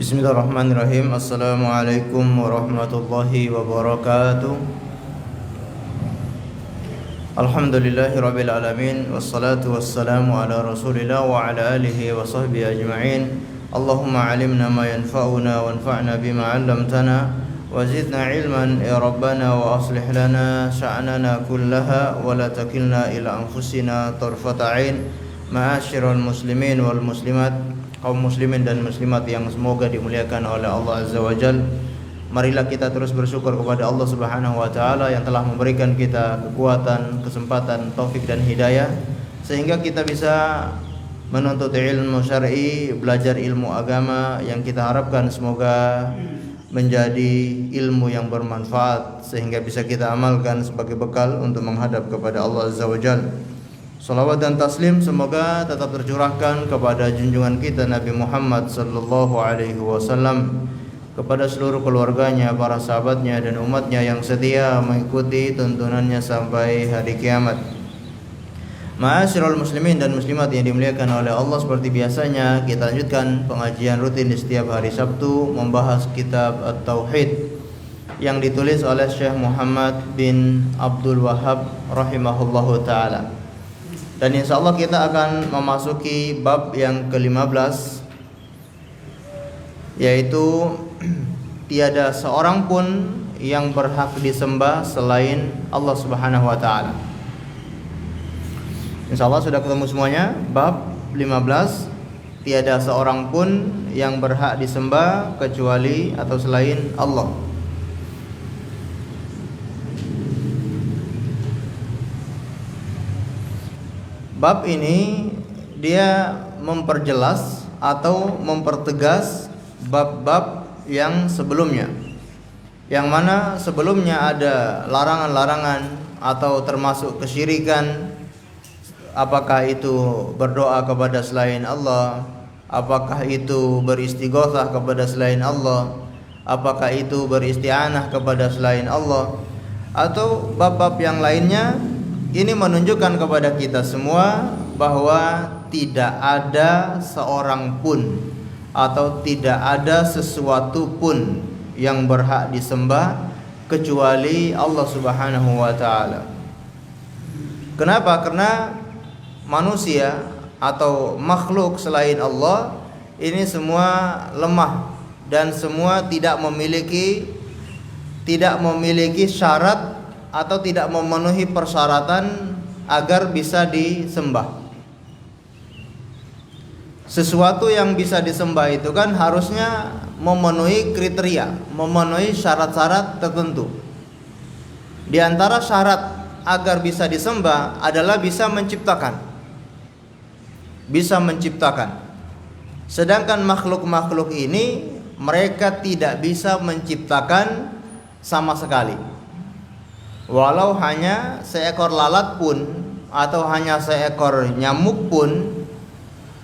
Bismillahirrahmanirrahim. Assalamualaikum warahmatullahi wabarakatuh. Alhamdulillahirabbil alamin wassalatu wassalamu ala Rasulillah wa ala alihi wa sahbihi ajma'in. Allahumma 'allimna ma yanfa'una wanfa'na bima 'allamtana wa zidna 'ilman ya rabbana wa aslih lana sha'nana kullaha wa la takilna ila anfusina tarfata 'ain. Ma'asyiral muslimin wal muslimat, kaum muslimin dan muslimat yang semoga dimuliakan oleh Allah Azza wa Jalla. Marilah kita terus bersyukur kepada Allah Subhanahu wa taala yang telah memberikan kita kekuatan, kesempatan, taufik dan hidayah sehingga kita bisa menuntut ilmu syar'i, belajar ilmu agama yang kita harapkan semoga menjadi ilmu yang bermanfaat sehingga bisa kita amalkan sebagai bekal untuk menghadap kepada Allah Azza wa Jalla. Salawat dan taslim semoga tetap tercurahkan kepada junjungan kita Nabi Muhammad sallallahu alaihi wasallam, kepada seluruh keluarganya, para sahabatnya dan umatnya yang setia mengikuti tuntunannya sampai hari kiamat. Ma'asyiral muslimin dan muslimat yang dimuliakan oleh Allah, seperti biasanya kita lanjutkan pengajian rutin di setiap hari Sabtu membahas kitab At-Tauhid yang ditulis oleh Syekh Muhammad bin Abdul Wahhab rahimahullahu taala. Dan insyaallah kita akan memasuki bab yang ke-15, yaitu tiada seorang pun yang berhak disembah selain Allah Subhanahu wa taala. Insyaallah sudah ketemu semuanya. Bab 15, tiada seorang pun yang berhak disembah kecuali atau selain Allah. Bab ini dia memperjelas atau mempertegas bab-bab yang sebelumnya, yang mana sebelumnya ada larangan-larangan atau termasuk kesyirikan, apakah itu berdoa kepada selain Allah, apakah itu beristighotsah kepada selain Allah, apakah itu beristi'anah kepada selain Allah, atau bab-bab yang lainnya. Ini menunjukkan kepada kita semua bahwa tidak ada seorang pun atau tidak ada sesuatu pun yang berhak disembah kecuali Allah Subhanahu wa taala. Kenapa? Karena manusia atau makhluk selain Allah ini semua lemah dan semua tidak memiliki syarat atau tidak memenuhi persyaratan agar bisa disembah. Sesuatu yang bisa disembah itu kan harusnya memenuhi kriteria, memenuhi syarat-syarat tertentu. Di antara syarat agar bisa disembah adalah bisa menciptakan. Sedangkan makhluk-makhluk ini mereka tidak bisa menciptakan sama sekali. Walau hanya seekor lalat pun atau hanya seekor nyamuk pun,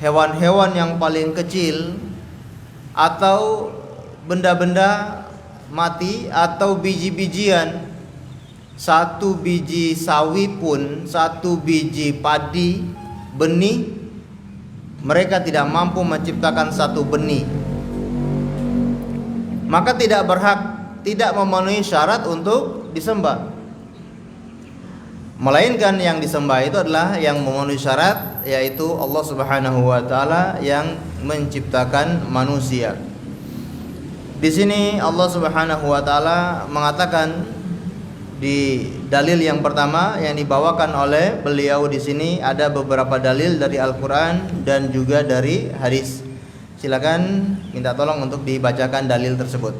hewan-hewan yang paling kecil atau benda-benda mati atau biji-bijian, satu biji sawi pun, satu biji padi, benih, mereka tidak mampu menciptakan satu benih, maka tidak berhak, tidak memenuhi syarat untuk disembah. Melainkan yang disembah itu adalah yang memenuhi syarat, yaitu Allah Subhanahu wa taala yang menciptakan manusia. Di sini Allah Subhanahu wa taala mengatakan di dalil yang pertama yang dibawakan oleh beliau di sini, ada beberapa dalil dari Al-Qur'an dan juga dari hadis. Silakan minta tolong untuk dibacakan dalil tersebut.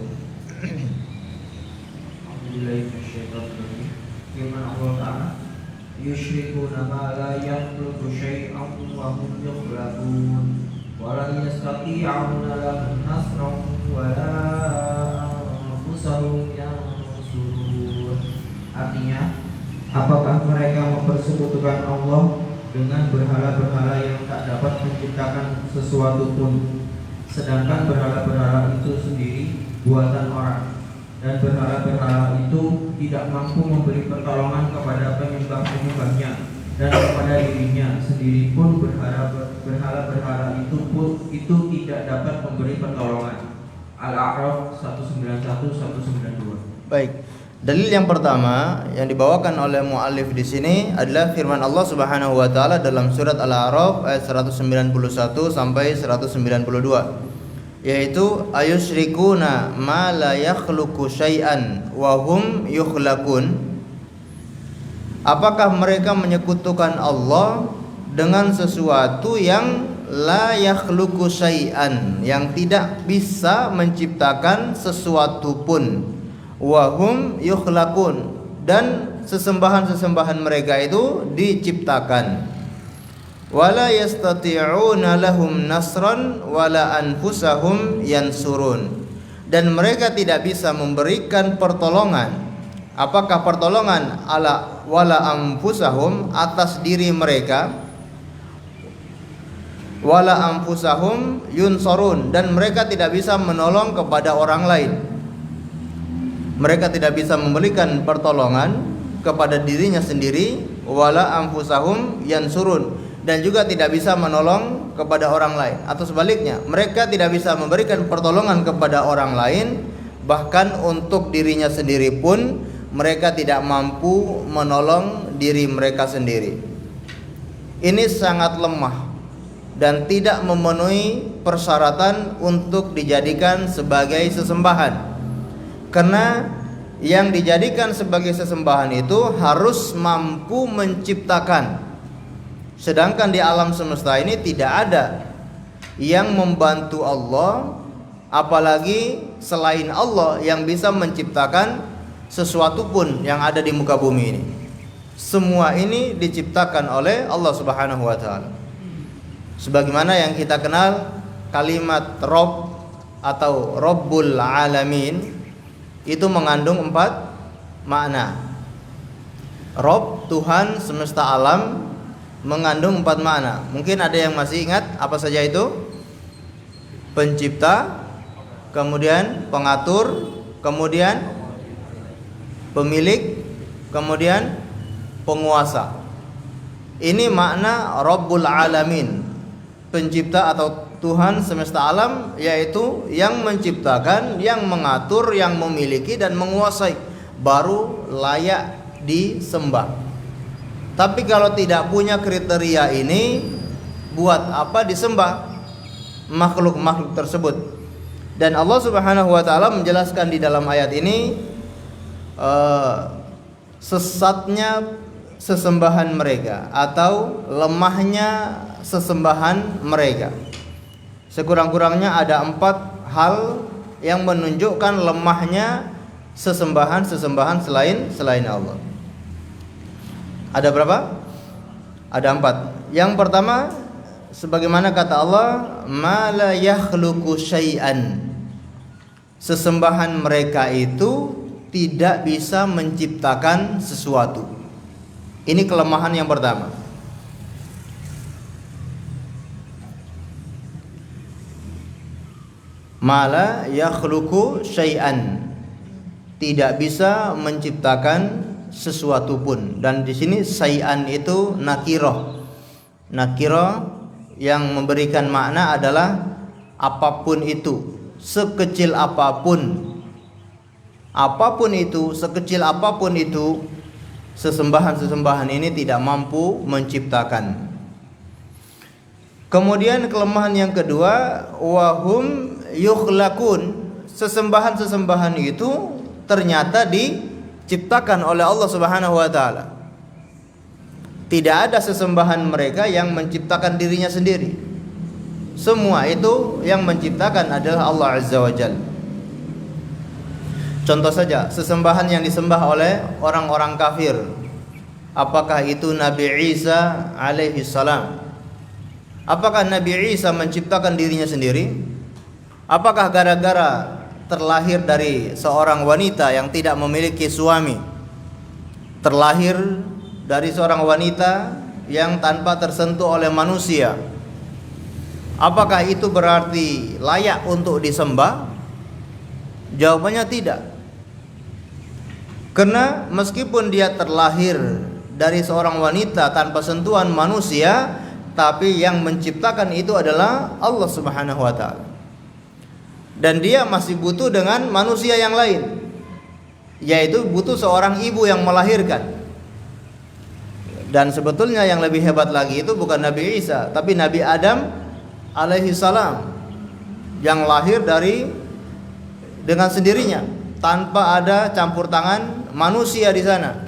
Yushrikuna ma la yakhluqu syai'an wa hum yukhlaqun wa la yastati'una lahum nasran wa la anfusahum yansurun. Artinya, apakah mereka mempersekutukan Allah dengan berhala-berhala yang tak dapat menciptakan sesuatu pun, sedangkan berhala-berhala itu sendiri buatan orang, dan berhala-berhala itu tidak mampu memberi pertolongan kepada penyembah-penyembahnya dan kepada dirinya sendiri pun berhala-berhala itu tidak dapat memberi pertolongan. Al-A'raf 191 192. Baik. Dalil yang pertama yang dibawakan oleh muallif di sini adalah firman Allah Subhanahu wa taala dalam surat Al-A'raf ayat 191 sampai 192, yaitu ayusyrikuna ma la yakhluqu syai'an wa hum yukhlaqun. Apakah mereka menyekutukan Allah dengan sesuatu yang la yakhluqu syai'an, yang tidak bisa menciptakan sesuatu pun, wa hum yukhlaqun, dan sesembahan-sesembahan mereka itu diciptakan. Wala yastati'una lahum nasran wala anfusahum yansurun, dan mereka tidak bisa memberikan pertolongan. Apakah pertolongan ala wala anfusahum, atas diri mereka, wala anfusahum yunsurun, dan mereka tidak bisa menolong kepada orang lain. Mereka tidak bisa memberikan pertolongan kepada dirinya sendiri, wala anfusahum yansurun, dan juga tidak bisa menolong kepada orang lain. Atau sebaliknya, mereka tidak bisa memberikan pertolongan kepada orang lain, bahkan untuk dirinya sendiri pun mereka tidak mampu menolong diri mereka sendiri. Ini sangat lemah dan tidak memenuhi persyaratan untuk dijadikan sebagai sesembahan. Karena yang dijadikan sebagai sesembahan itu harus mampu menciptakan. Sedangkan di alam semesta ini tidak ada yang membantu Allah, apalagi selain Allah, yang bisa menciptakan sesuatu pun yang ada di muka bumi ini. Semua ini diciptakan oleh Allah Subhanahu wa taala. Sebagaimana yang kita kenal kalimat Rabb atau Rabbul Alamin, itu mengandung 4 makna. Rabb, Tuhan semesta alam, mengandung 4 makna. Mungkin ada yang masih ingat apa saja itu? Pencipta, kemudian pengatur, kemudian pemilik, kemudian penguasa. Ini makna Rabbul Alamin, pencipta atau Tuhan semesta alam, yaitu yang menciptakan, yang mengatur, yang memiliki dan menguasai, baru layak disembah. Tapi kalau tidak punya kriteria ini, buat apa disembah makhluk-makhluk tersebut? Dan Allah Subhanahu wa taala menjelaskan di dalam ayat ini sesatnya sesembahan mereka atau lemahnya sesembahan mereka. Sekurang-kurangnya ada 4 hal yang menunjukkan lemahnya sesembahan-sesembahan selain Allah. Ada berapa? Ada 4. Yang pertama, sebagaimana kata Allah, ma la yakhluqu syai'an. Sesembahan mereka itu tidak bisa menciptakan sesuatu. Ini kelemahan yang pertama. Mala yakhluqu syai'an, tidak bisa menciptakan sesuatu pun. Dan di sini syai'an itu nakirah. Nakirah yang memberikan makna adalah apapun itu, sekecil apapun. Apapun itu, sekecil apapun itu, sesembahan-sesembahan ini tidak mampu menciptakan. Kemudian kelemahan yang kedua, wahum yukhlaqun, sesembahan-sesembahan itu ternyata diciptakan oleh Allah Subhanahu wa taala. Tidak ada sesembahan mereka yang menciptakan dirinya sendiri. Semua itu yang menciptakan adalah Allah Azza wa Jalla. Contoh saja, sesembahan yang disembah oleh orang-orang kafir. Apakah itu Nabi Isa alaihi salam? Apakah Nabi Isa menciptakan dirinya sendiri? Apakah gara-gara terlahir dari seorang wanita yang tidak memiliki suami, terlahir dari seorang wanita yang tanpa tersentuh oleh manusia, apakah itu berarti layak untuk disembah? Jawabannya tidak. Karena meskipun dia terlahir dari seorang wanita tanpa sentuhan manusia, tapi yang menciptakan itu adalah Allah Subhanahu wa taala. dan dia masih butuh dengan manusia yang lain, yaitu butuh seorang ibu yang melahirkan. Dan sebetulnya yang lebih hebat lagi itu bukan Nabi Isa, tapi Nabi Adam alaihi salam, yang lahir dengan sendirinya tanpa ada campur tangan manusia di sana.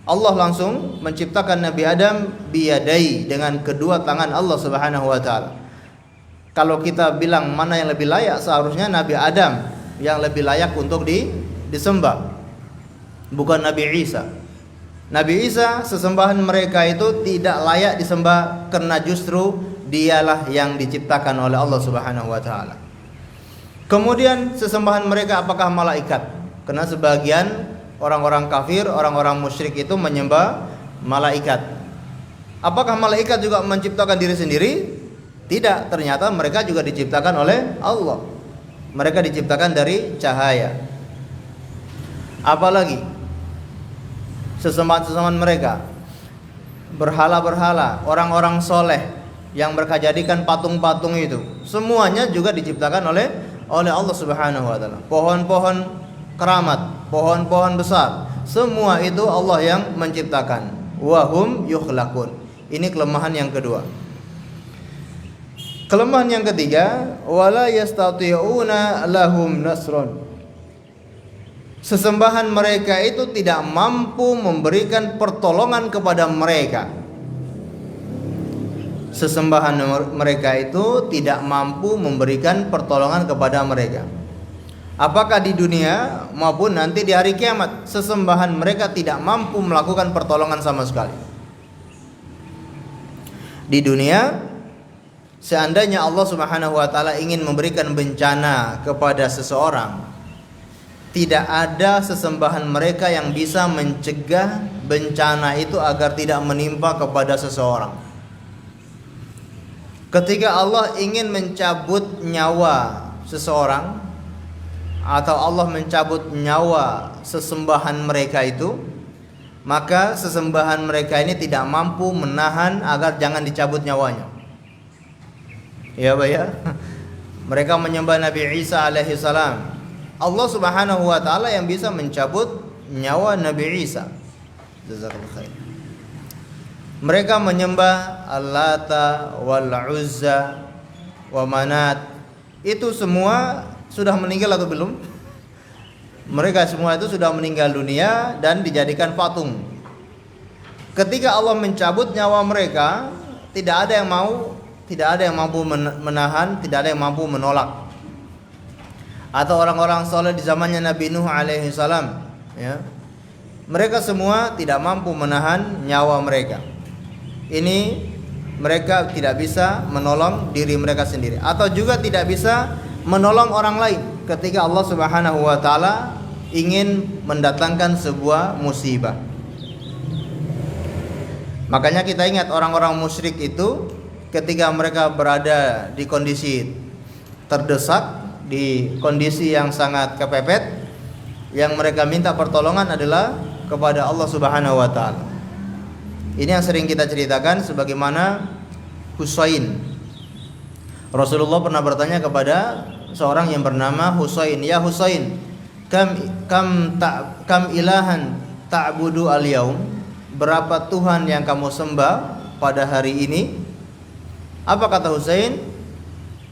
Allah langsung menciptakan Nabi Adam biyadai, dengan kedua tangan Allah Subhanahu wa taala. Kalau kita bilang mana yang lebih layak, seharusnya Nabi Adam yang lebih layak untuk disembah, bukan Nabi Isa. Nabi Isa, sesembahan mereka itu tidak layak disembah karena justru dialah yang diciptakan oleh Allah Subhanahu wa taala. Kemudian sesembahan mereka apakah malaikat? Karena sebagian orang-orang kafir, orang-orang musyrik itu menyembah malaikat. Apakah malaikat juga menciptakan diri sendiri? Tidak, ternyata mereka juga diciptakan oleh Allah. Mereka diciptakan dari cahaya. Apalagi sesembahan-sesembahan mereka, berhala-berhala, orang-orang soleh yang mereka jadikan patung-patung itu, semuanya juga diciptakan oleh Allah Subhanahu wa taala. Pohon-pohon keramat, pohon-pohon besar, semua itu Allah yang menciptakan. Wahum yukhlaqun. Ini kelemahan yang kedua. Kelemahan yang ketiga, wala yastati'una lahum nasron. Sesembahan mereka itu tidak mampu memberikan pertolongan kepada mereka. Sesembahan mereka itu tidak mampu memberikan pertolongan kepada mereka. Apakah di dunia maupun nanti di hari kiamat, sesembahan mereka tidak mampu melakukan pertolongan sama sekali. Di dunia, seandainya Allah Subhanahu wa taala ingin memberikan bencana kepada seseorang, tidak ada sesembahan mereka yang bisa mencegah bencana itu agar tidak menimpa kepada seseorang. Ketika Allah ingin mencabut nyawa seseorang, atau Allah mencabut nyawa sesembahan mereka itu, maka sesembahan mereka ini tidak mampu menahan agar jangan dicabut nyawanya. Ya Pak ya. Mereka menyembah Nabi Isa alaihi salam. Allah Subhanahu wa taala yang bisa mencabut nyawa Nabi Isa. Jazakallahu khair. Mereka menyembah Al-Lata wal Uzza wa Manat. Itu semua sudah meninggal atau belum? Mereka semua itu sudah meninggal dunia dan dijadikan patung. Ketika Allah mencabut nyawa mereka, tidak ada yang mampu menahan, tidak ada yang mampu menolak. Atau orang-orang soleh di zamannya Nabi Nuh alaihi salam, ya, mereka semua tidak mampu menahan nyawa mereka. Ini mereka tidak bisa menolong diri mereka sendiri, atau juga tidak bisa menolong orang lain ketika Allah Subhanahu wa taala ingin mendatangkan sebuah musibah. Makanya kita ingat orang-orang musyrik itu ketika mereka berada di kondisi terdesak, di kondisi yang sangat kepepet, yang mereka minta pertolongan adalah kepada Allah Subhanahu wa taala. Ini yang sering kita ceritakan, sebagaimana Husain. Rasulullah pernah bertanya kepada seorang yang bernama Husain, "Ya Husain, kam ilahan ta'budu al-yaum?" Berapa Tuhan yang kamu sembah pada hari ini? Apa kata Husain?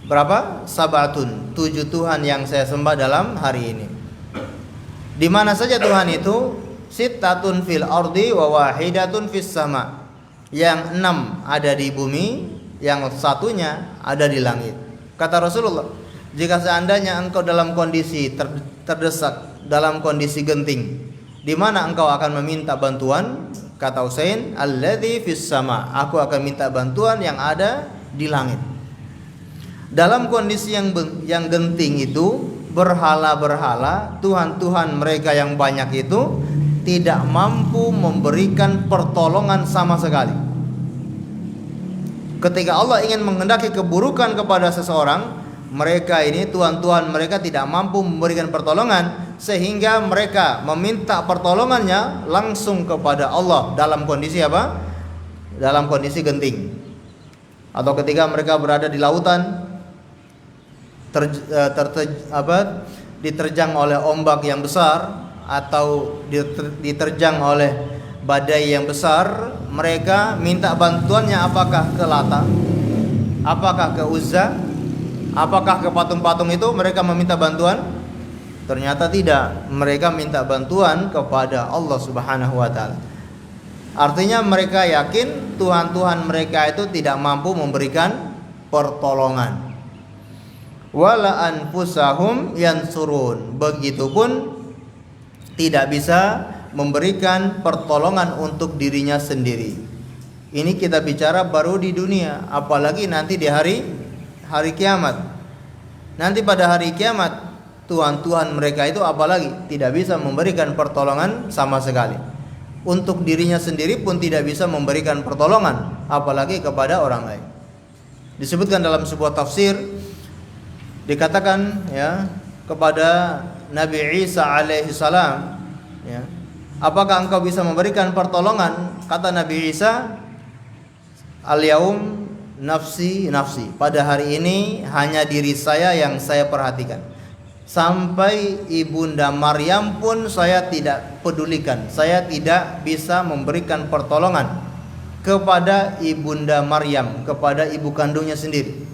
Berapa? Sabatun, 7 Tuhan yang saya sembah dalam hari ini. Di mana saja Tuhan itu? Sittatun fil ardi wa wahidatun fis sama. Yang 6 ada di bumi, yang satunya ada di langit. Kata Rasulullah, jika seandainya engkau dalam kondisi terdesak, dalam kondisi genting, di mana engkau akan meminta bantuan? Kata Husain, alladzi fis sama. Aku akan minta bantuan yang ada di langit. Dalam kondisi yang genting itu, berhala-berhala, Tuhan-Tuhan mereka yang banyak itu tidak mampu memberikan pertolongan sama sekali. Ketika Allah ingin menghendaki keburukan kepada seseorang, mereka ini, Tuhan-Tuhan mereka tidak mampu memberikan pertolongan, sehingga mereka meminta pertolongannya langsung kepada Allah. Dalam kondisi apa? Dalam kondisi genting. Atau ketika mereka berada di lautan, diterjang oleh ombak yang besar atau diterjang oleh badai yang besar, mereka minta bantuannya apakah ke Lata, apakah ke Uzza, apakah ke patung-patung itu mereka meminta bantuan? Ternyata tidak, mereka minta bantuan kepada Allah Subhanahu wa taala. Artinya mereka yakin Tuhan-Tuhan mereka itu tidak mampu memberikan pertolongan. Wala anfusahum yansurun. Begitupun tidak bisa memberikan pertolongan untuk dirinya sendiri. Ini kita bicara baru di dunia, apalagi nanti di hari kiamat. Nanti pada hari kiamat Tuhan-Tuhan mereka itu apalagi tidak bisa memberikan pertolongan sama sekali. Untuk dirinya sendiri pun tidak bisa memberikan pertolongan, apalagi kepada orang lain. Disebutkan dalam sebuah tafsir, dikatakan ya kepada Nabi Isa alaihi salam, ya, apakah engkau bisa memberikan pertolongan? Kata Nabi Isa, al-yaum nafsi nafsi. Pada hari ini hanya diri saya yang saya perhatikan. Sampai ibunda Maryam pun saya tidak pedulikan. Saya tidak bisa memberikan pertolongan kepada ibunda Maryam, kepada ibu kandungnya sendiri.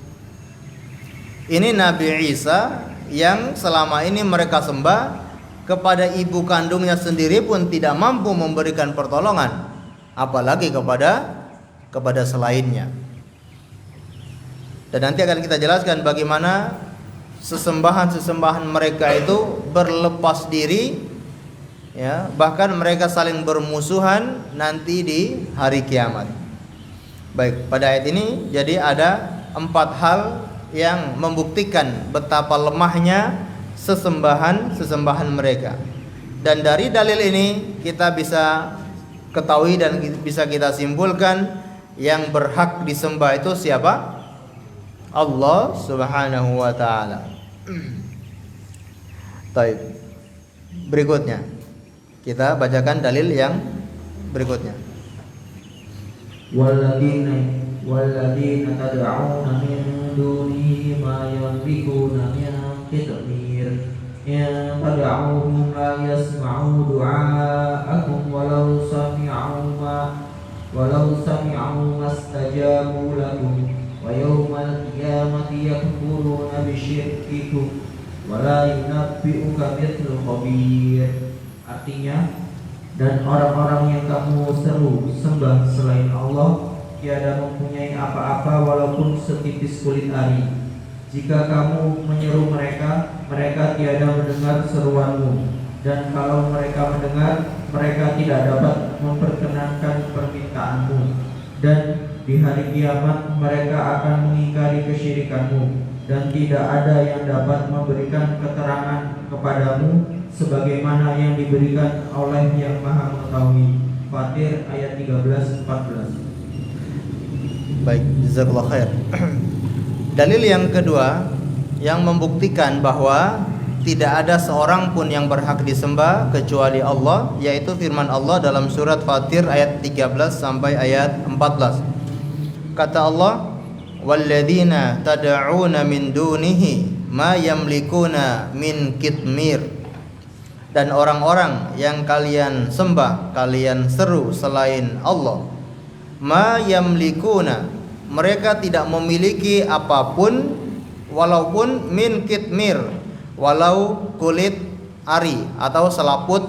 Ini Nabi Isa yang selama ini mereka sembah, kepada ibu kandungnya sendiri pun tidak mampu memberikan pertolongan, apalagi kepada selainnya. Dan nanti akan kita jelaskan bagaimana sesembahan-sesembahan mereka itu berlepas diri, ya, bahkan mereka saling bermusuhan nanti di hari kiamat. Baik, pada ayat ini jadi ada 4 hal yang membuktikan betapa lemahnya sesembahan mereka. Dan dari dalil ini kita bisa ketahui dan bisa kita simpulkan yang berhak disembah itu siapa? Allah Subhanahu wa taala. Baik. Berikutnya kita bacakan dalil yang berikutnya. Walladzina tad'una min dunihi ma yamlikuna min qitmir in tad'uhum la yasma'u du'aakum walau sami'u mastajabu lakum wa yawmal qiyamati yakfuruna bisyirkikum wa la yunabbi'uka mithlu khabir. Artinya, dan orang-orang yang kamu seru sembah selain Allah tiada mempunyai apa-apa walaupun setipis kulit ari. Jika kamu menyeru mereka, mereka tiada mendengar seruanmu, dan kalau mereka mendengar, mereka tidak dapat memperkenankan permintaanmu. Dan di hari kiamat mereka akan mengingkari kesyirikanmu, dan tidak ada yang dapat memberikan keterangan kepadamu sebagaimana yang diberikan oleh Yang Maha Mengetahui. Fatir ayat 13-14. Baik, jazakallahu khair. Dalil yang kedua yang membuktikan bahwa tidak ada seorang pun yang berhak disembah kecuali Allah, yaitu firman Allah dalam surat Fatir ayat 13 sampai ayat 14. Kata Allah, walladzina tad'una min dunihi ma yamlikuna min qitmir. Dan orang-orang yang kalian sembah, kalian seru selain Allah, ma yamlikuna, mereka tidak memiliki apapun walaupun min qitmir, walau kulit ari atau selaput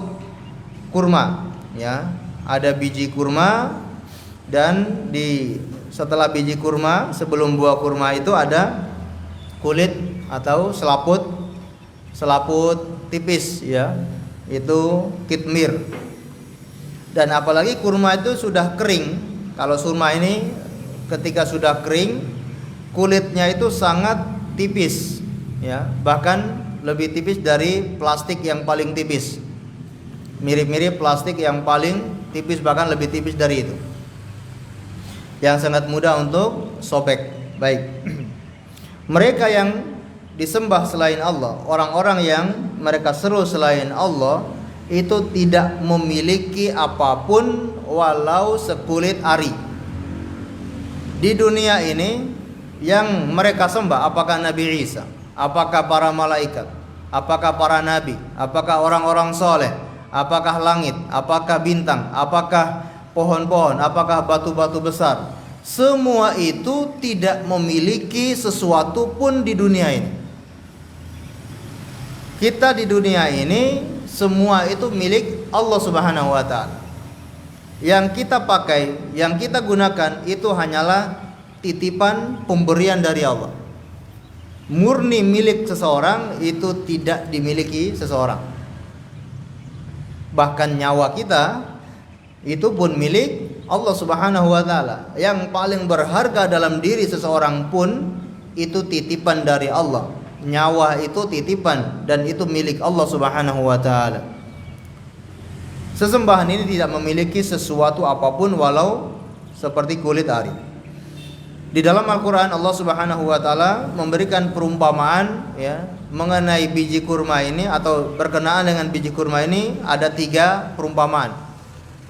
kurma, ya. Ada biji kurma, dan setelah biji kurma, sebelum buah kurma itu ada kulit atau selaput tipis, ya, itu kitmir. Dan apalagi kurma itu sudah kering. Kalau kurma ini ketika sudah kering, kulitnya itu sangat tipis, ya, bahkan lebih tipis dari plastik yang paling tipis. Mirip-mirip plastik yang paling tipis, bahkan lebih tipis dari itu, yang sangat mudah untuk sobek. Baik. Mereka yang disembah selain Allah, orang-orang yang mereka seru selain Allah, itu tidak memiliki apapun walau sekulit ari. Di dunia ini yang mereka sembah apakah Nabi Isa, Apakah para malaikat? Apakah para nabi? Apakah orang-orang soleh? Apakah langit? Apakah bintang? Apakah pohon-pohon? Apakah batu-batu besar? Semua itu tidak memiliki sesuatu pun di dunia ini. Kita di dunia ini semua itu milik Allah Subhanahu wa taala. Yang kita pakai, yang kita gunakan itu hanyalah titipan pemberian dari Allah. Murni milik seseorang itu tidak dimiliki seseorang. Bahkan nyawa kita itu pun milik Allah Subhanahu wa taala. Yang paling berharga dalam diri seseorang pun itu titipan dari Allah. Nyawa itu titipan dan itu milik Allah Subhanahu wa taala. Sesembahan ini tidak memiliki sesuatu apapun walau seperti kulit ari. Di dalam Al-Qur'an Allah Subhanahu wa taala memberikan perumpamaan ya mengenai biji kurma ini atau berkenaan dengan biji kurma ini ada 3 perumpamaan.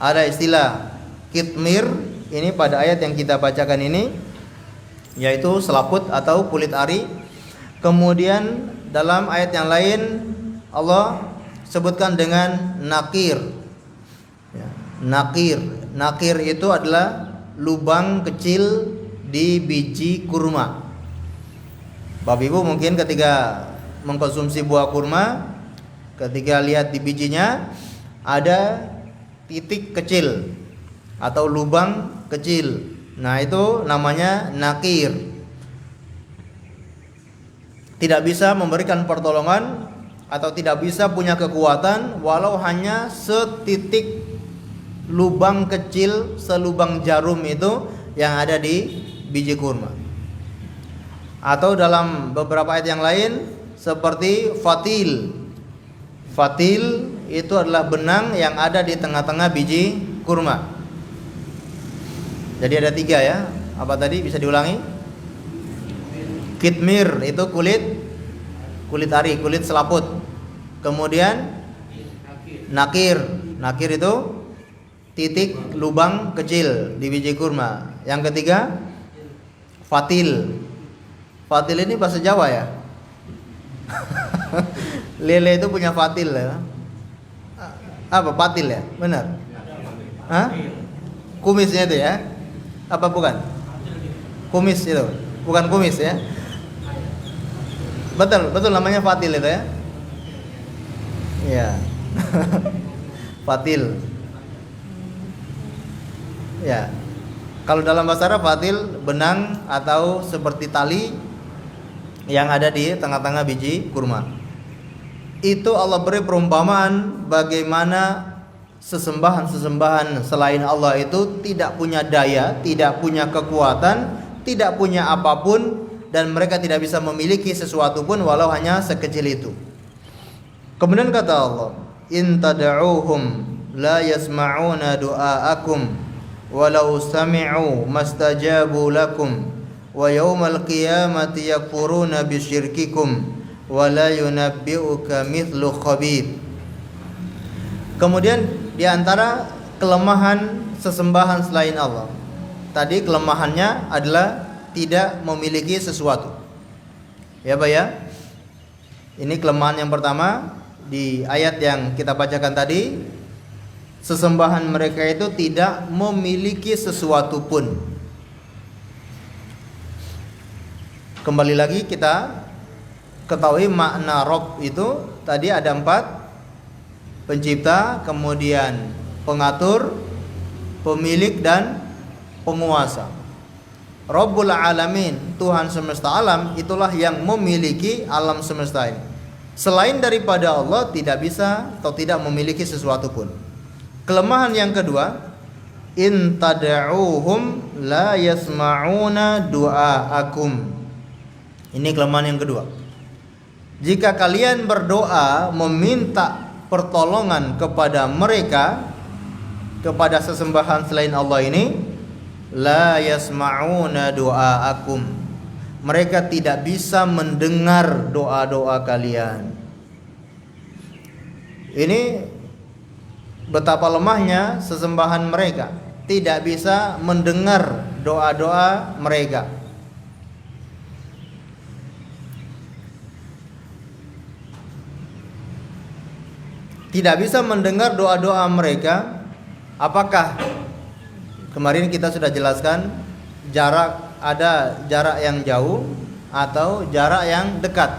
Ada istilah kitmir ini pada ayat yang kita bacakan ini yaitu selaput atau kulit ari. Kemudian dalam ayat yang lain Allah sebutkan dengan nakir. Nakir itu adalah lubang kecil di biji kurma. Bapak Ibu mungkin ketika mengkonsumsi buah kurma, ketika lihat di bijinya ada titik kecil atau lubang kecil. Nah, itu namanya nakir. Tidak bisa memberikan pertolongan atau tidak bisa punya kekuatan walau hanya setitik lubang kecil selubang jarum itu yang ada di biji kurma. Atau dalam beberapa ayat yang lain seperti fatil. Fatil itu adalah benang yang ada di tengah-tengah biji kurma. Jadi ada 3 ya. Apa tadi bisa diulangi? Kitmir itu kulit ari, kulit selaput. Kemudian nakir itu titik lubang kecil di biji kurma. Yang ketiga fatil. Fatil ini bahasa Jawa ya. Lele itu punya fatil ya. Apa fatil ya? Benar? Hah? Kumisnya itu ya? Apa bukan? Kumis itu. Bukan kumis ya. Betul namanya fatil itu ya. Ya. Fatil. Ya. Kalau dalam bahasa Arab fatil benang atau seperti tali yang ada di tengah-tengah biji kurma. Itu Allah beri perumpamaan bagaimana sesembahan-sesembahan selain Allah itu tidak punya daya, tidak punya kekuatan, tidak punya apapun dan mereka tidak bisa memiliki sesuatu pun walau hanya sekecil itu. Kemudian kata Allah, in tad'uuhum la yasma'una du'aakum walau sami'u mastajabu lakum wa yawmal qiyamati yakfuruna bisyirkikum wa la yunabbi'uka mithlu khabir. Kemudian di antara kelemahan sesembahan selain Allah, tadi kelemahannya adalah tidak memiliki sesuatu. Ya Pak ya. Ini kelemahan yang pertama di ayat yang kita bacakan tadi. Sesembahan mereka itu tidak memiliki sesuatu pun. Kembali lagi kita ketahui makna Rabb itu tadi ada 4. Pencipta, kemudian pengatur, pemilik dan penguasa. Rabbul Alamin, Tuhan semesta alam, itulah yang memiliki alam semesta ini. Selain daripada Allah tidak bisa atau tidak memiliki sesuatu pun. Kelemahan yang kedua, in tad'uuhum la yasma'una du'aakum. Ini kelemahan yang kedua. Jika kalian berdoa meminta pertolongan kepada mereka, kepada sesembahan selain Allah ini, la yasma'una du'aakum. Mereka tidak bisa mendengar doa-doa kalian. Ini betapa lemahnya sesembahan mereka, tidak bisa mendengar doa-doa mereka. tidak bisa mendengar doa-doa mereka. Apakah kemarin kita sudah jelaskan ada jarak yang jauh atau jarak yang dekat.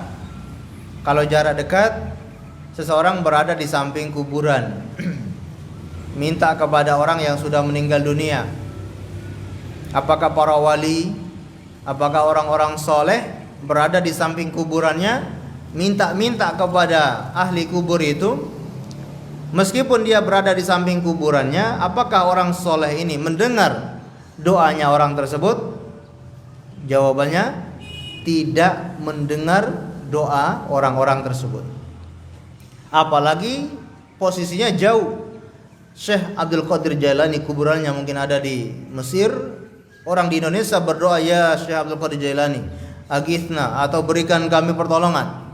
Kalau jarak dekat, seseorang berada di samping kuburan, minta kepada orang yang sudah meninggal dunia. Apakah para wali, apakah orang-orang soleh berada di samping kuburannya, minta kepada ahli kubur itu. Meskipun dia berada di samping kuburannya, apakah orang soleh ini mendengar doanya orang tersebut? Jawabannya, tidak mendengar doa orang-orang tersebut. Apalagi posisinya jauh. Syekh Abdul Qadir Jailani kuburannya mungkin ada di Mesir. Orang di Indonesia berdoa, ya Syekh Abdul Qadir Jailani, agithna, atau berikan kami pertolongan.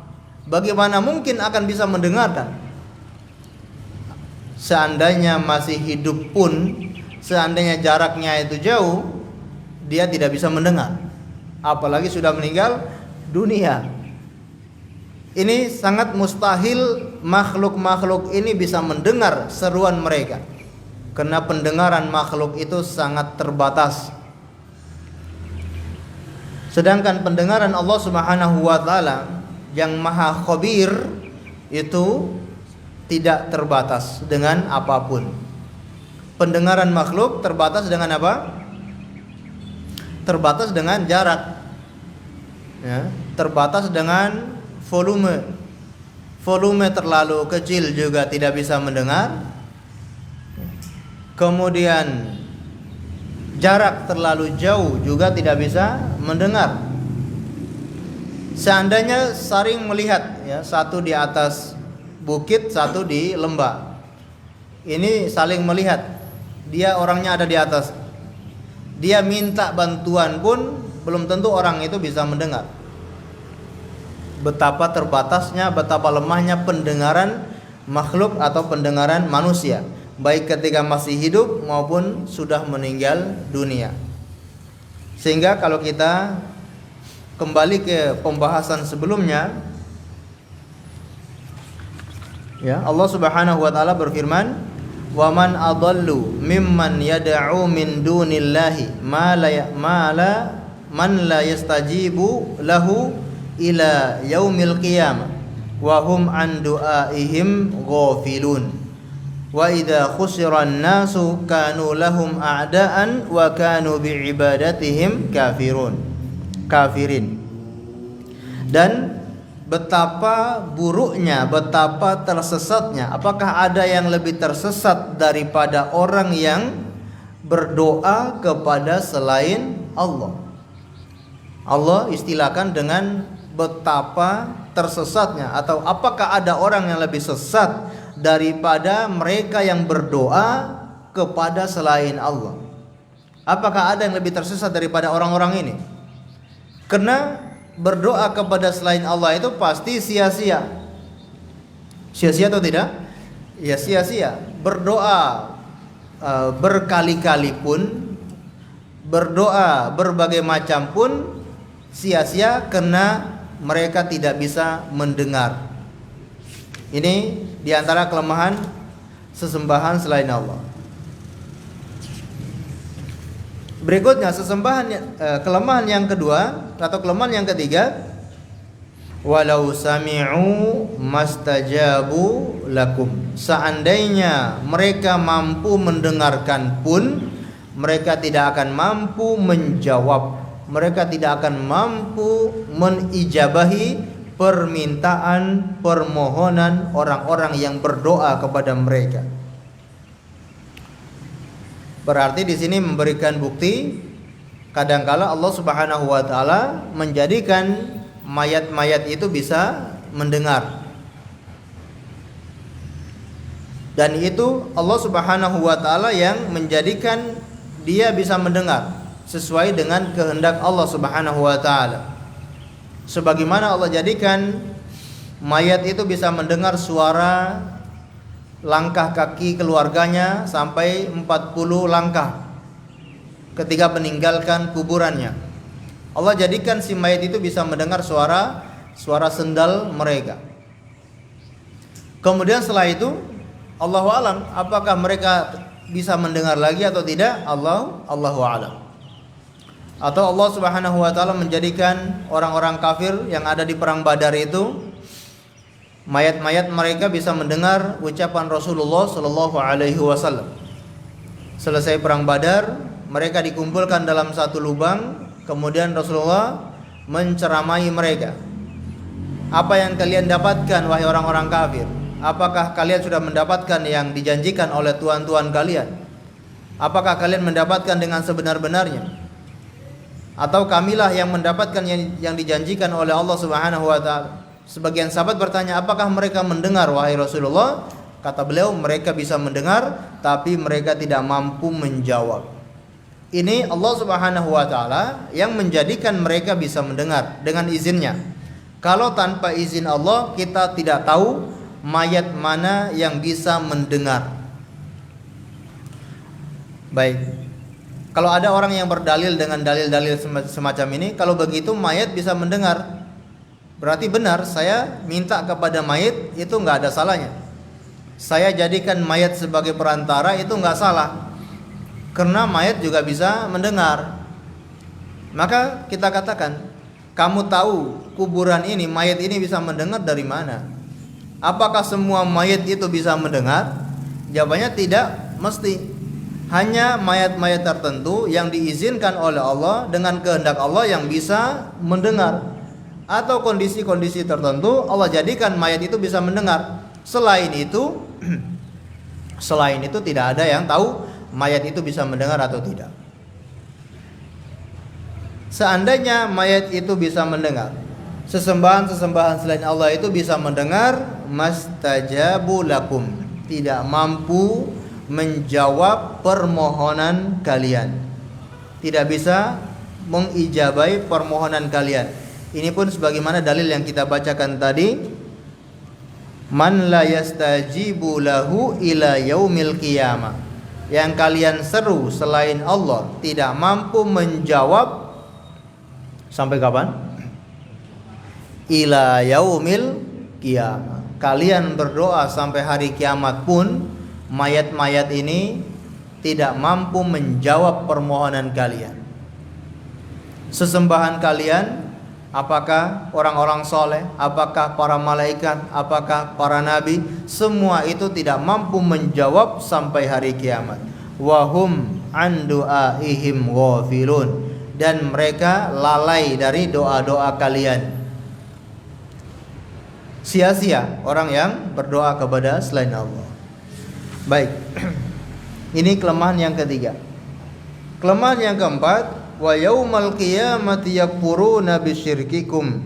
Bagaimana mungkin akan bisa mendengarkan? Seandainya masih hidup pun, seandainya jaraknya itu jauh, dia tidak bisa mendengar. Apalagi sudah meninggal dunia. Ini sangat mustahil makhluk-makhluk ini bisa mendengar seruan mereka, karena pendengaran makhluk itu sangat terbatas. Sedangkan pendengaran Allah Subhanahu wa taala yang Maha Khabir itu tidak terbatas dengan apapun. Pendengaran makhluk terbatas dengan apa? Terbatas dengan jarak, ya, terbatas dengan volume. Volume terlalu kecil juga tidak bisa mendengar. Kemudian jarak terlalu jauh juga tidak bisa mendengar. Seandainya saling melihat, ya, satu di atas bukit, satu di lembah, ini saling melihat, dia orangnya ada di atas, dia minta bantuan pun belum tentu orang itu bisa mendengar. Betapa terbatasnya, betapa lemahnya pendengaran makhluk atau pendengaran manusia, baik ketika masih hidup maupun sudah meninggal dunia. Sehingga kalau kita kembali ke pembahasan sebelumnya, ya, Allah Subhanahu wa taala berfirman, "Wa man adallu mimman yad'u min dunillahi man la yastajibu lahu ila yaumil qiyamah wa hum an du'aihim ghafilun wa idza khushiran nasu kanu lahum a'daan wa kanu bi'ibadatihim kafirin." Dan betapa buruknya, betapa tersesatnya. Apakah ada yang lebih tersesat daripada orang yang berdoa kepada selain Allah? Allah istilahkan dengan betapa tersesatnya, atau apakah ada orang yang lebih sesat daripada mereka yang berdoa kepada selain Allah? Apakah ada yang lebih tersesat daripada orang-orang ini? Karena berdoa kepada selain Allah itu pasti sia-sia. Sia-sia atau tidak? Ya sia-sia. Berdoa berkali-kali pun, berdoa berbagai macam pun sia-sia karena mereka tidak bisa mendengar. Ini diantara kelemahan sesembahan selain Allah. Berikutnya kelemahan yang kedua atau kelemahan yang ketiga, walau sami'u mastajabu lakum. Seandainya mereka mampu mendengarkan pun, mereka tidak akan mampu menjawab, mereka tidak akan mampu menijabahi permintaan, permohonan orang-orang yang berdoa kepada mereka. Berarti di sini memberikan bukti kadangkala Allah Subhanahu wa taala menjadikan mayat-mayat itu bisa mendengar. Dan itu Allah Subhanahu wa taala yang menjadikan dia bisa mendengar sesuai dengan kehendak Allah Subhanahu wa taala. Sebagaimana Allah jadikan mayat itu bisa mendengar suara langkah kaki keluarganya sampai 40 langkah ketika meninggalkan kuburannya. Allah jadikan si mayat itu bisa mendengar suara sendal mereka. Kemudian setelah itu Allahu alam, apakah mereka bisa mendengar lagi atau tidak? Allahu alam. Atau Allah Subhanahu wa taala menjadikan orang-orang kafir yang ada di perang Badar itu, mayat-mayat mereka bisa mendengar ucapan Rasulullah sallallahu alaihi wasallam. Selesai perang Badar, mereka dikumpulkan dalam satu lubang, kemudian Rasulullah menceramai mereka. Apa yang kalian dapatkan wahai orang-orang kafir? Apakah kalian sudah mendapatkan yang dijanjikan oleh tuan-tuan kalian? Apakah kalian mendapatkan dengan sebenar-benarnya? Atau kamilah yang mendapatkan yang dijanjikan oleh Allah Subhanahu wa taala? Sebagian sahabat bertanya, apakah mereka mendengar wahai Rasulullah? Kata beliau, mereka bisa mendengar, tapi mereka tidak mampu menjawab. Ini Allah Subhanahu wa taala yang menjadikan mereka bisa mendengar dengan izinnya. Kalau tanpa izin Allah, kita tidak tahu mayat mana yang bisa mendengar. Baik. Kalau ada orang yang berdalil dengan dalil-dalil semacam ini, kalau begitu mayat bisa mendengar, berarti benar. Saya minta kepada mayat, itu nggak ada salahnya. Saya jadikan mayat sebagai perantara, itu nggak salah, karena mayat juga bisa mendengar. Maka kita katakan, kamu tahu kuburan ini, mayat ini bisa mendengar dari mana? Apakah semua mayat itu bisa mendengar? Jawabannya tidak mesti. Hanya mayat-mayat tertentu yang diizinkan oleh Allah dengan kehendak Allah yang bisa mendengar. Atau kondisi-kondisi tertentu Allah jadikan mayat itu bisa mendengar. Selain itu tidak ada yang tahu mayat itu bisa mendengar atau tidak. Seandainya mayat itu bisa mendengar, sesembahan-sesembahan selain Allah itu bisa mendengar, mastajabu lakum, tidak mampu menjawab permohonan kalian, tidak bisa mengijabai permohonan kalian. Ini pun sebagaimana dalil yang kita bacakan tadi, man la yastajibu lahu ila yaumil qiyamah, yang kalian seru selain Allah tidak mampu menjawab sampai kapan? Ila yaumil qiyamah. Kalian berdoa sampai hari kiamat pun mayat-mayat ini tidak mampu menjawab permohonan kalian. Sesembahan kalian, apakah orang-orang soleh, apakah para malaikat, apakah para nabi, semua itu tidak mampu menjawab sampai hari kiamat. Wahum an du'aihim ghafilun, dan mereka lalai dari doa-doa kalian. Sia-sia orang yang berdoa kepada selain Allah. Baik. Ini kelemahan yang ketiga. Kelemahan yang keempat, wa yaumal qiyamati yakfuruna bisyirkikum.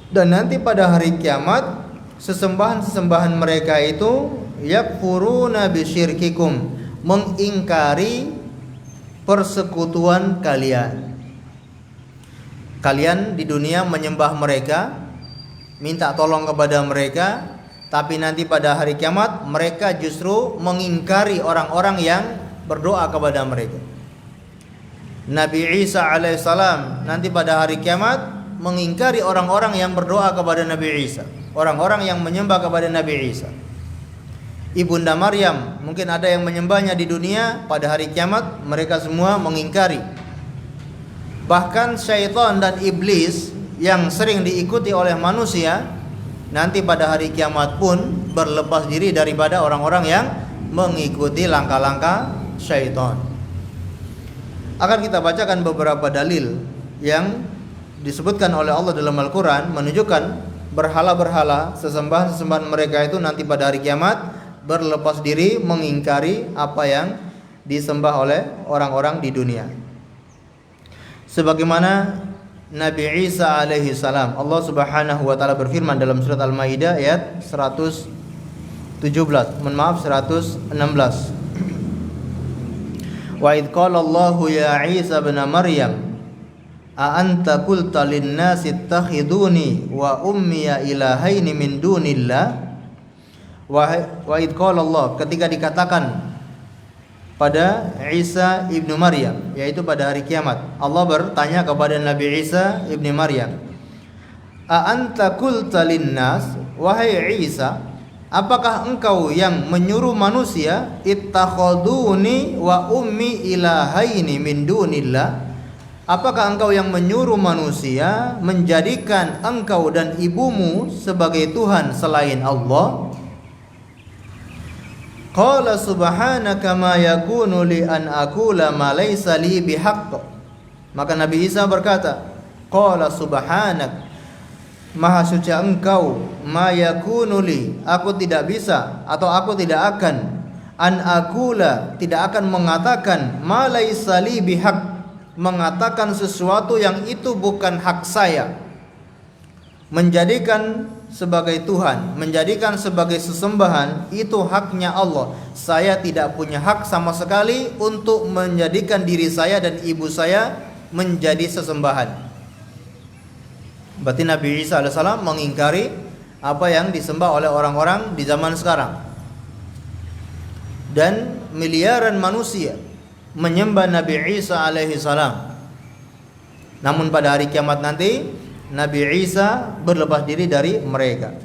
Dan nanti pada hari kiamat sesembahan-sesembahan mereka itu yakfuruna bisyirkikum, mengingkari persekutuan kalian. Kalian di dunia menyembah mereka, minta tolong kepada mereka, tapi nanti pada hari kiamat mereka justru mengingkari orang-orang yang berdoa kepada mereka. Nabi Isa alaihissalam nanti pada hari kiamat mengingkari orang-orang yang berdoa kepada Nabi Isa, orang-orang yang menyembah kepada Nabi Isa. Ibunda Maryam mungkin ada yang menyembahnya di dunia, pada hari kiamat mereka semua mengingkari. Bahkan syaitan dan iblis yang sering diikuti oleh manusia, nanti pada hari kiamat pun berlepas diri daripada orang-orang yang mengikuti langkah-langkah syaitan. Akan kita bacakan beberapa dalil yang disebutkan oleh Allah dalam Al-Quran, menunjukkan berhala-berhala, sesembahan-sesembahan mereka itu nanti pada hari kiamat berlepas diri mengingkari apa yang disembah oleh orang-orang di dunia. Sebagaimana Nabi Isa alaihi salam, Allah Subhanahu wa taala berfirman dalam surat Al-Maidah ayat 116. Wa id qala Allahu ya Isa ibn Maryam a anta qulta lin-nasi ittakhiduni wa ummiya ilahaini min dunillah. Wa id qala Allah, ketika dikatakan pada Isa ibnu Maryam, yaitu pada hari kiamat, Allah bertanya kepada Nabi Isa ibnu Maryam, a anta qulta linnas, wahai Isa, apakah engkau yang menyuruh manusia ittakhaduni wa ummi ilahaini min dunillah? Apakah engkau yang menyuruh manusia menjadikan engkau dan ibumu sebagai Tuhan selain Allah? Qala subhanaka ma yakunu li an aqula ma laysa li bihaqq. Maka Nabi Isa berkata, qala subhanak, maha suci engkau, ma yakunu li, aku tidak bisa atau aku tidak akan, an aqula, tidak akan mengatakan, ma laysa li bihaqq, mengatakan sesuatu yang itu bukan hak saya. Menjadikan sebagai Tuhan, menjadikan sebagai sesembahan, itu haknya Allah. Saya tidak punya hak sama sekali untuk menjadikan diri saya dan ibu saya menjadi sesembahan. Berarti Nabi Isa alaihissalam mengingkari apa yang disembah oleh orang-orang di zaman sekarang. Dan miliaran manusia menyembah Nabi Isa alaihi salam. Namun pada hari kiamat nanti Nabi Isa berlepas diri dari mereka.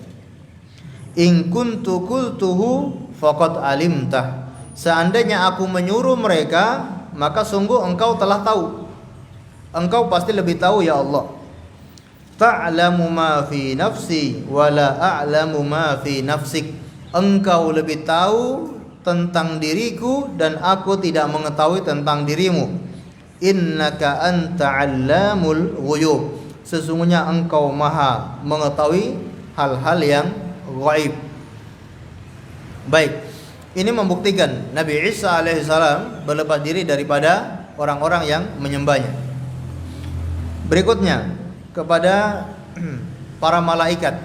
In kuntu qultuhu faqad alimtah. Seandainya aku menyuruh mereka, maka sungguh engkau telah tahu. Engkau pasti lebih tahu ya Allah. Ta'lamu ma fi nafsi wa la a'lamu ma fi nafsik. Engkau lebih tahu tentang diriku dan aku tidak mengetahui tentang dirimu. Innaka anta 'allamul ghuyub. Sesungguhnya engkau maha mengetahui hal-hal yang gaib. Baik, ini membuktikan Nabi Isa alaihissalam berlepas diri daripada orang-orang yang menyembahnya. Berikutnya, kepada para malaikat.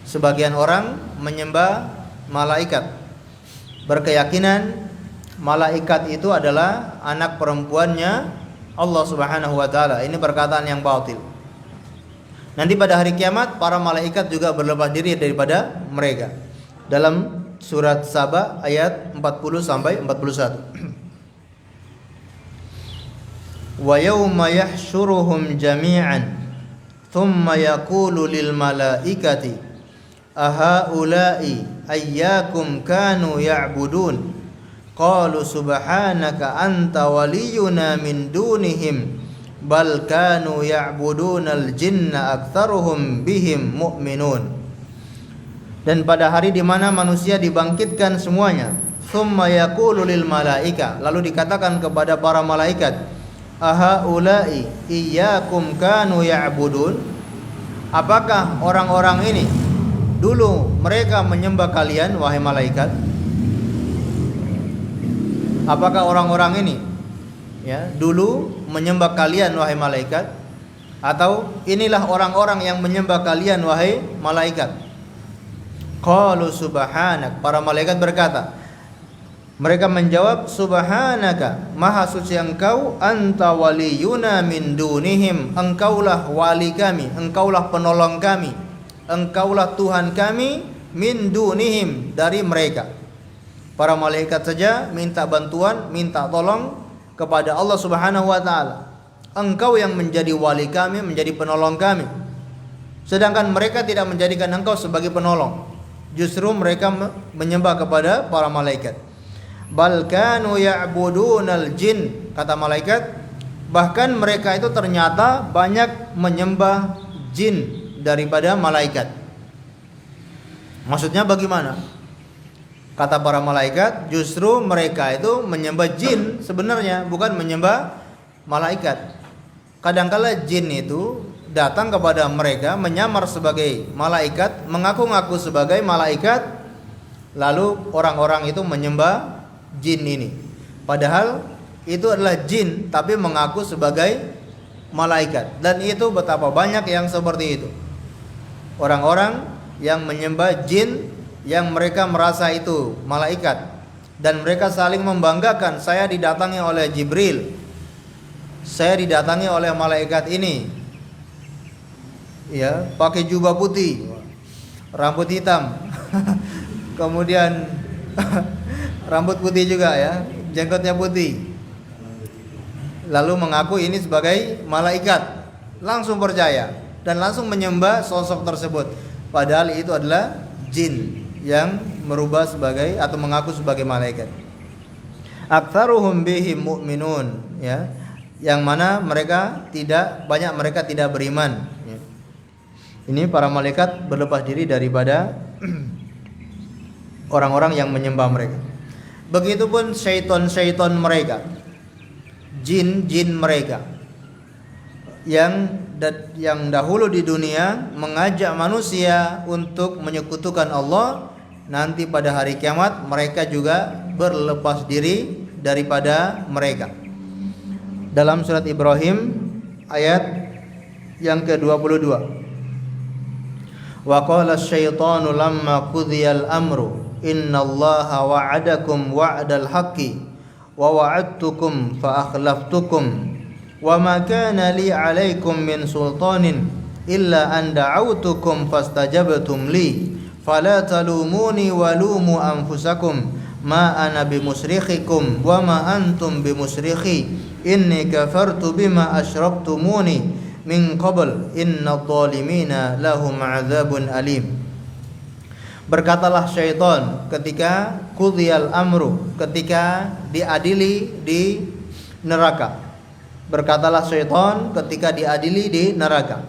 Sebagian orang menyembah malaikat, berkeyakinan malaikat itu adalah anak perempuannya Allah Subhanahu wa taala. Ini perkataan yang batil. Nanti pada hari kiamat para malaikat juga berlepas diri daripada mereka. Dalam surat Saba ayat 40 sampai 41. Wa yauma yahsyuruhum jami'an thumma yaqulu lil malaikati ahaula'i ayyakum kanu ya'budun qalu subhanaka anta waliyuna min dunihim bal kanu ya'budunal jinna aktsaruhum bihim mu'minun. Dan pada hari di mana manusia dibangkitkan semuanya, thumma yaqulu lil malaika, lalu dikatakan kepada para malaikat, ahaula'i iyyakum kanu ya'budun, apakah orang-orang ini dulu mereka menyembah kalian wahai malaikat? Apakah orang-orang ini dulu menyembah kalian wahai malaikat? Atau inilah orang-orang yang menyembah kalian wahai malaikat? Qalu subhanak, para malaikat berkata, mereka menjawab, subhanaka, maha suci engkau, anta waliyuna min dunihim, engkaulah wali kami, engkaulah penolong kami, engkaulah Tuhan kami, min dunihim, dari mereka. Para malaikat saja minta bantuan, minta tolong kepada Allah Subhanahu wa taala. Engkau yang menjadi wali kami, menjadi penolong kami. Sedangkan mereka tidak menjadikan engkau sebagai penolong. Justru mereka menyembah kepada para malaikat. Bal kanu ya'budunal jin, kata malaikat, bahkan mereka itu ternyata banyak menyembah jin daripada malaikat. Maksudnya bagaimana? Kata para malaikat, justru mereka itu menyembah jin sebenarnya, bukan menyembah malaikat. Kadangkala jin itu datang kepada mereka menyamar sebagai malaikat, mengaku-ngaku sebagai malaikat, lalu orang-orang itu menyembah jin ini. Padahal itu adalah jin tapi mengaku sebagai malaikat. Dan itu betapa banyak yang seperti itu. Orang-orang yang menyembah jin yang mereka merasa itu malaikat, dan mereka saling membanggakan, saya didatangi oleh Jibril, saya didatangi oleh malaikat ini, ya, pakai jubah putih, rambut hitam, kemudian rambut putih juga, ya, jenggotnya putih, lalu mengaku ini sebagai malaikat, langsung percaya dan langsung menyembah sosok tersebut, padahal itu adalah jin. yang merubah sebagai atau mengaku sebagai malaikat. Aktsaruhum bihim mu'minun, ya, yang mana mereka tidak beriman, ya. Ini para malaikat berlepas diri daripada orang-orang yang menyembah mereka. Begitupun syaitan mereka, jin mereka yang dahulu di dunia mengajak manusia untuk menyekutukan Allah, nanti pada hari kiamat mereka juga berlepas diri daripada mereka. Dalam surat Ibrahim ayat yang ke-22, wa qala asy-syaitanu lamma qudhiyal amru innallaha wa'adakum wa'dal haqqi wa wa'adtukum fa akhlaftukum wa ma kana li 'alaikum min sultanin illa an da'awtukum fastajabtum li fala talumuni wa lumu anfusakum ma ana bimusrikhikum wa ma antum bimusrikhi inni kafartu bima asyraktumuni min qabl innadh-dhalimina lahum 'adzabun alim. Berkatalah syaitan ketika qudhiyal amru, ketika diadili di neraka. Berkatalah syaitan ketika diadili di neraka,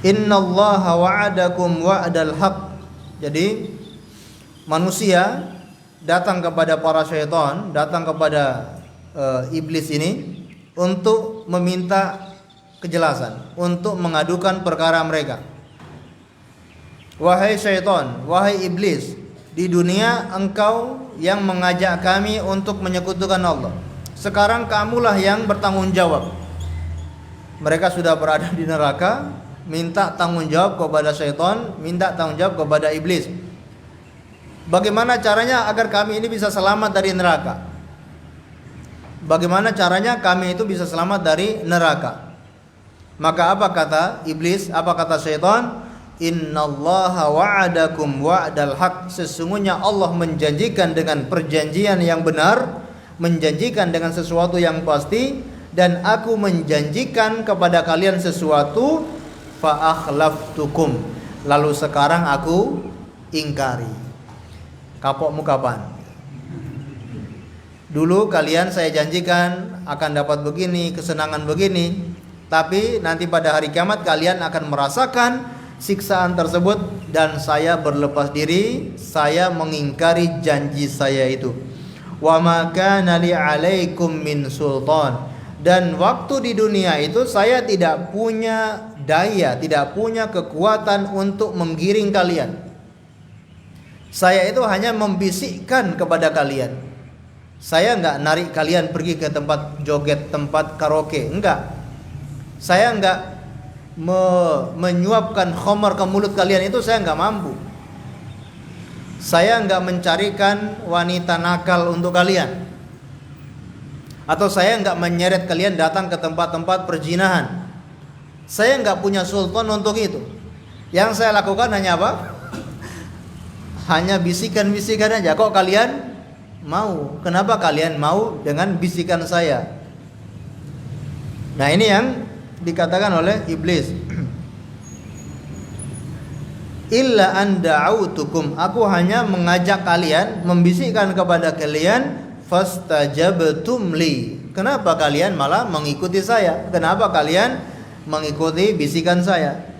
innallaha wa'adakum wa'dal haqq. Jadi manusia datang kepada para syaitan, datang kepada iblis ini untuk meminta kejelasan, untuk mengadukan perkara mereka. Wahai syaitan, wahai iblis, di dunia engkau yang mengajak kami untuk menyekutukan Allah. Sekarang kamulah yang bertanggung jawab. Mereka sudah berada di neraka, minta tanggung jawab kepada syaitan, minta tanggung jawab kepada iblis. Bagaimana caranya agar kami ini bisa selamat dari neraka? Bagaimana caranya kami itu bisa selamat dari neraka? Maka apa kata iblis? Apa kata syaitan? Innallaha wa'adakum wa'dal haq. Sesungguhnya Allah menjanjikan dengan perjanjian yang benar, menjanjikan dengan sesuatu yang pasti, dan aku menjanjikan kepada kalian sesuatu, fa akhlaftukum, lalu sekarang aku ingkari. Kapokmu kapan? Dulu kalian saya janjikan akan dapat begini, kesenangan begini, tapi nanti pada hari kiamat kalian akan merasakan siksaan tersebut, dan saya berlepas diri, saya mengingkari janji saya itu. Wa ma kana li 'alaikum min sultan. Dan waktu di dunia itu saya tidak punya daya, tidak punya kekuatan untuk menggiring kalian. Saya itu hanya membisikkan kepada kalian. Saya enggak narik kalian pergi ke tempat joget, tempat karaoke, enggak. Saya enggak menyuapkan khamar ke mulut kalian, itu saya enggak mampu. Saya enggak mencarikan wanita nakal untuk kalian, atau saya enggak menyeret kalian datang ke tempat-tempat perzinahan. Saya enggak punya sultan untuk itu. Yang saya lakukan hanya apa? Hanya bisikan-bisikan aja. Kok kalian mau? Kenapa kalian mau dengan bisikan saya? Nah, ini yang dikatakan oleh iblis. Illa an da'autukum, aku hanya mengajak kalian, membisikkan kepada kalian, fastajabtum li. Kenapa kalian malah mengikuti saya? Kenapa kalian mengikuti bisikan saya?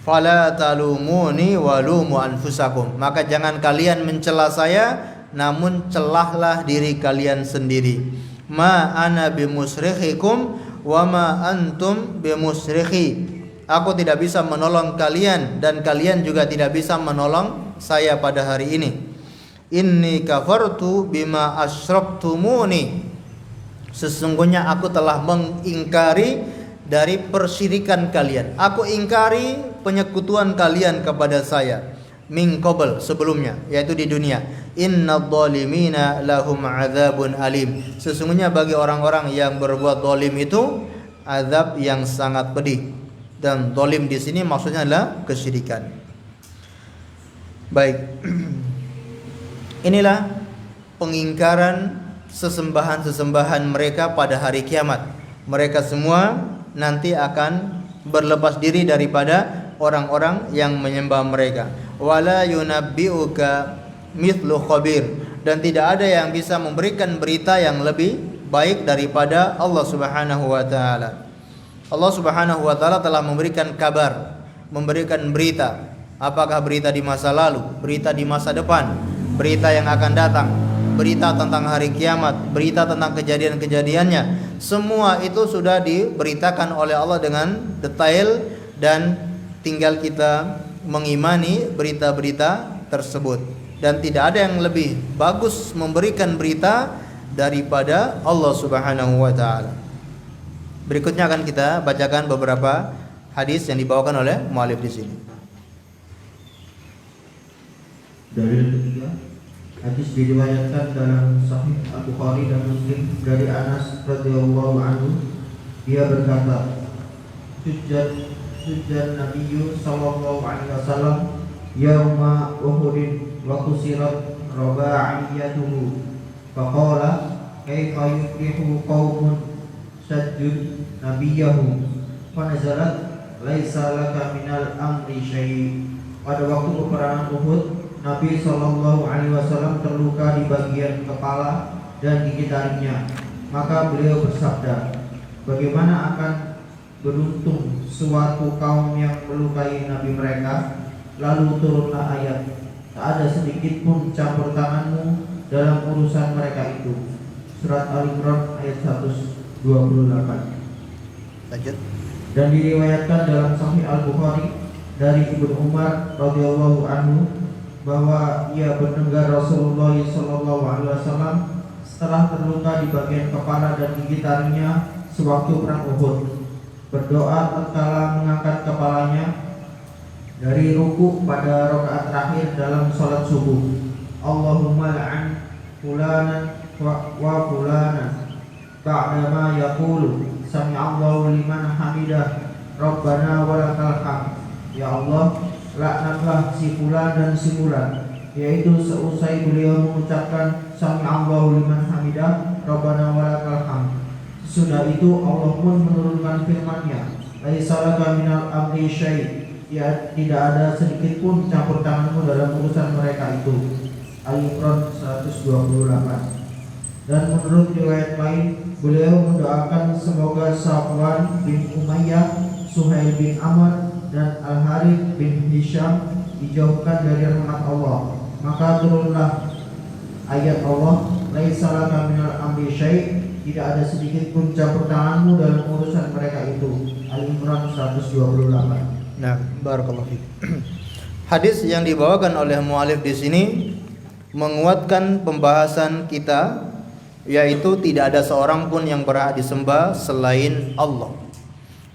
Fala talumuni walumu anfusakum, maka jangan kalian mencela saya, namun celahlah diri kalian sendiri. Ma ana bimusrikhikum wa ma antum bimusrikhi. Aku tidak bisa menolong kalian, dan kalian juga tidak bisa menolong saya pada hari ini. Inni kafartu bima asyraktumuni. Sesungguhnya aku telah mengingkari dari persyirikan kalian. Aku ingkari penyekutuan kalian kepada saya. Min qabl, sebelumnya, yaitu di dunia. Innadh-dhalimina lahum 'adzabun alim. Sesungguhnya bagi orang-orang yang berbuat zalim itu azab yang sangat pedih. Dan zalim di sini maksudnya adalah kesyirikan. Baik. Inilah pengingkaran sesembahan-sesembahan mereka pada hari kiamat. Mereka semua nanti akan berlepas diri daripada orang-orang yang menyembah mereka. Wala yunabbi'uka mithlu khabir, dan tidak ada yang bisa memberikan berita yang lebih baik daripada Allah Subhanahu wa taala. Allah Subhanahu wa taala telah memberikan kabar, memberikan berita, apakah berita di masa lalu, berita di masa depan, berita yang akan datang, berita tentang hari kiamat, berita tentang kejadian-kejadiannya. Semua itu sudah diberitakan oleh Allah dengan detail, dan tinggal kita mengimani berita-berita tersebut. Dan tidak ada yang lebih bagus memberikan berita daripada Allah Subhanahu wa taala. Berikutnya akan kita bacakan beberapa hadis yang dibawakan oleh muallif di sini. Dalil ketiga, hadis diriwayatkan dalam Sahih Al-Bukhari dan Muslim dari Anas radhiyallahu anhu. Dia berkata, Sujud Nabi sallallahu alaihi wasallam yauma Uhudin wa kusirat raba'iyatuhu faqala kaifa yuflihu qaumun sajjud nabiyahu fa nazalat laisa laka minal amri syai'. Pada waktu peperangan Uhud, Nabi sallallahu alaihi wasallam terluka di bagian kepala dan gigi taringnya. Maka beliau bersabda, bagaimana akan beruntung suatu kaum yang melukai nabi mereka. Lalu turunlah ayat, tak ada sedikit pun campur tanganmu dalam urusan mereka itu. Surat Al-Imran ayat 128. Lanjut. Dan diriwayatkan dalam Sahih Al-Bukhari dari Ibnu Umar radhiyallahu anhu bahwa ia mendengar Rasulullah sallallahu alaihi wasallam setelah terluka di bagian kepala dan gigi taringnya sewaktu perang Uhud, berdoa tatkala mengangkat kepalanya dari ruku pada rakaat terakhir dalam salat subuh. Allahumma la'an fulanan wa fulanan ba'dama yaqulu sami'allahu liman hamidah rabbana walakal hamd. Ya Allah, laknatlah si fulan dan si fulan, yaitu seusai beliau mengucapkan sami'allahu liman hamidah rabbana walakal hamd. Sesudah itu Allah pun menurunkan firman-Nya, laisa laka minal amri syai', ya tidak ada sedikit pun campur tanganmu dalam urusan mereka itu. Al-Imran 128. Dan menurut riwayat lain, beliau mendoakan semoga Safwan bin Umayyah, Suhail bin Amr, dan Al-Harith bin Hisham dijauhkan dari rahmat Allah. Maka turunlah ayat Allah, laisa laka minal amri syai', tidak ada sedikit pun campur tanganmu dalam urusan mereka itu. Al-Imran 128. Nah, barakallahu fiik. Hadis yang dibawakan oleh muallif di sini menguatkan pembahasan kita, yaitu tidak ada seorang pun yang berhak disembah selain Allah.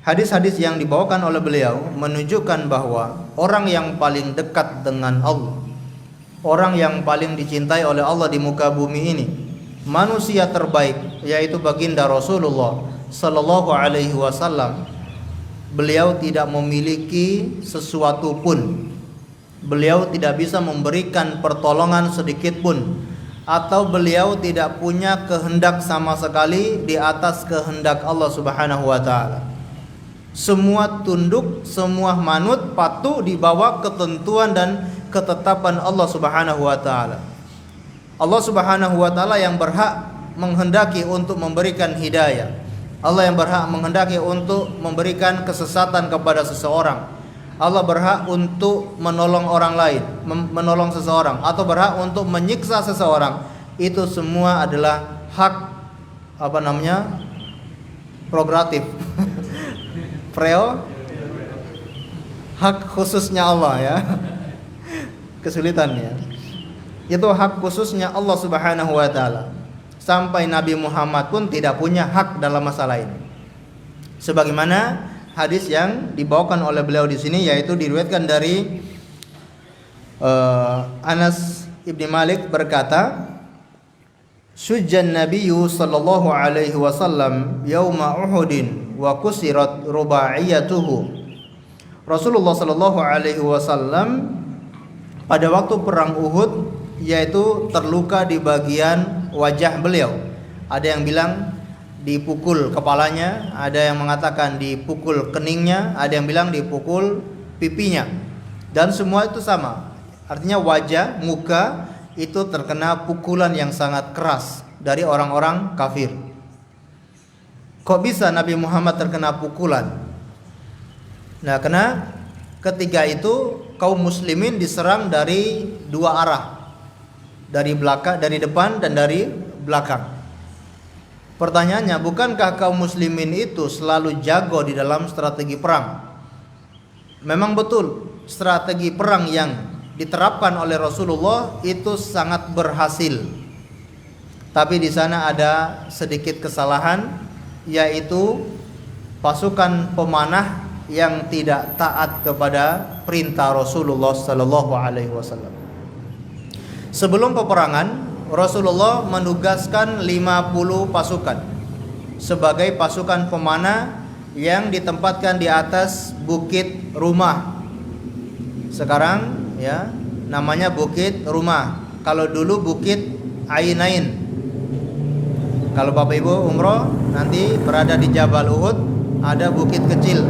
Hadis-hadis yang dibawakan oleh beliau menunjukkan bahwa orang yang paling dekat dengan Allah, orang yang paling dicintai oleh Allah di muka bumi ini, manusia terbaik, yaitu baginda Rasulullah sallallahu alaihi wasallam. Beliau tidak memiliki sesuatu pun, beliau tidak bisa memberikan pertolongan sedikit pun, atau beliau tidak punya kehendak sama sekali di atas kehendak Allah Subhanahu wa taala. Semua tunduk, semua manut, patuh di bawah ketentuan dan ketetapan Allah Subhanahu wa taala. Allah Subhanahu wa taala yang berhak menghendaki untuk memberikan hidayah. Allah yang berhak menghendaki untuk memberikan kesesatan kepada seseorang. Allah berhak untuk menolong orang lain, menolong seseorang, atau berhak untuk menyiksa seseorang. Itu semua adalah hak prerogatif. Hak khususnya Allah ya. Kesulitannya. Itu hak khususnya Allah Subhanahu wa taala. Sampai Nabi Muhammad pun tidak punya hak dalam masalah ini. Sebagaimana hadis yang dibawakan oleh beliau di sini, yaitu diriwayatkan dari Anas ibni Malik berkata, Sujjan Nabiyyu sallallahu alaihi wasallam yauma Uhudin wa kusirat ruba'iyatuhu. Rasulullah sallallahu alaihi wasallam pada waktu perang Uhud, yaitu terluka di bagian wajah beliau. Ada yang bilang dipukul kepalanya, ada yang mengatakan dipukul keningnya, ada yang bilang dipukul pipinya, dan semua itu sama. Artinya wajah, muka itu terkena pukulan yang sangat keras dari orang-orang kafir. Kok bisa Nabi Muhammad terkena pukulan? Nah, karena ketika itu kaum muslimin diserang dari dua arah, dari belakang, dari depan dan dari belakang. Pertanyaannya, bukankah kaum muslimin itu selalu jago di dalam strategi perang? Memang betul, strategi perang yang diterapkan oleh Rasulullah itu sangat berhasil. Tapi di sana ada sedikit kesalahan, yaitu pasukan pemanah yang tidak taat kepada perintah Rasulullah sallallahu alaihi wasallam. Sebelum peperangan, Rasulullah menugaskan 50 pasukan sebagai pasukan pemanah yang ditempatkan di atas Bukit Rumah. Sekarang ya namanya Bukit Rumah. Kalau dulu Bukit Ainain. Kalau Bapak Ibu umroh nanti berada di Jabal Uhud, ada bukit kecil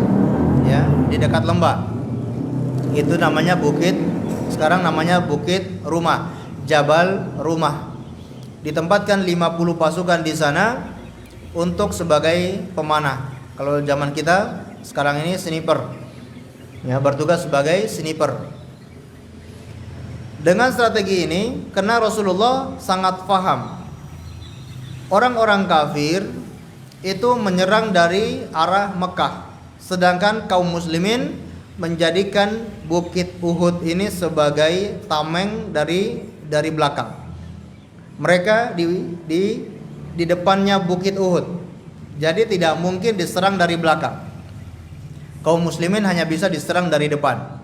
ya di dekat lembah. Itu namanya bukit, sekarang namanya Bukit Rumah, Jabal Rumah. Ditempatkan 50 pasukan di sana untuk sebagai pemanah. Kalau zaman kita sekarang ini sniper. Ya, bertugas sebagai sniper. Dengan strategi ini, karena Rasulullah sangat paham orang-orang kafir itu menyerang dari arah Mekah, sedangkan kaum muslimin menjadikan Bukit Uhud ini sebagai tameng dari belakang. Mereka di depannya Bukit Uhud, jadi tidak mungkin diserang dari belakang. Kaum muslimin hanya bisa diserang dari depan.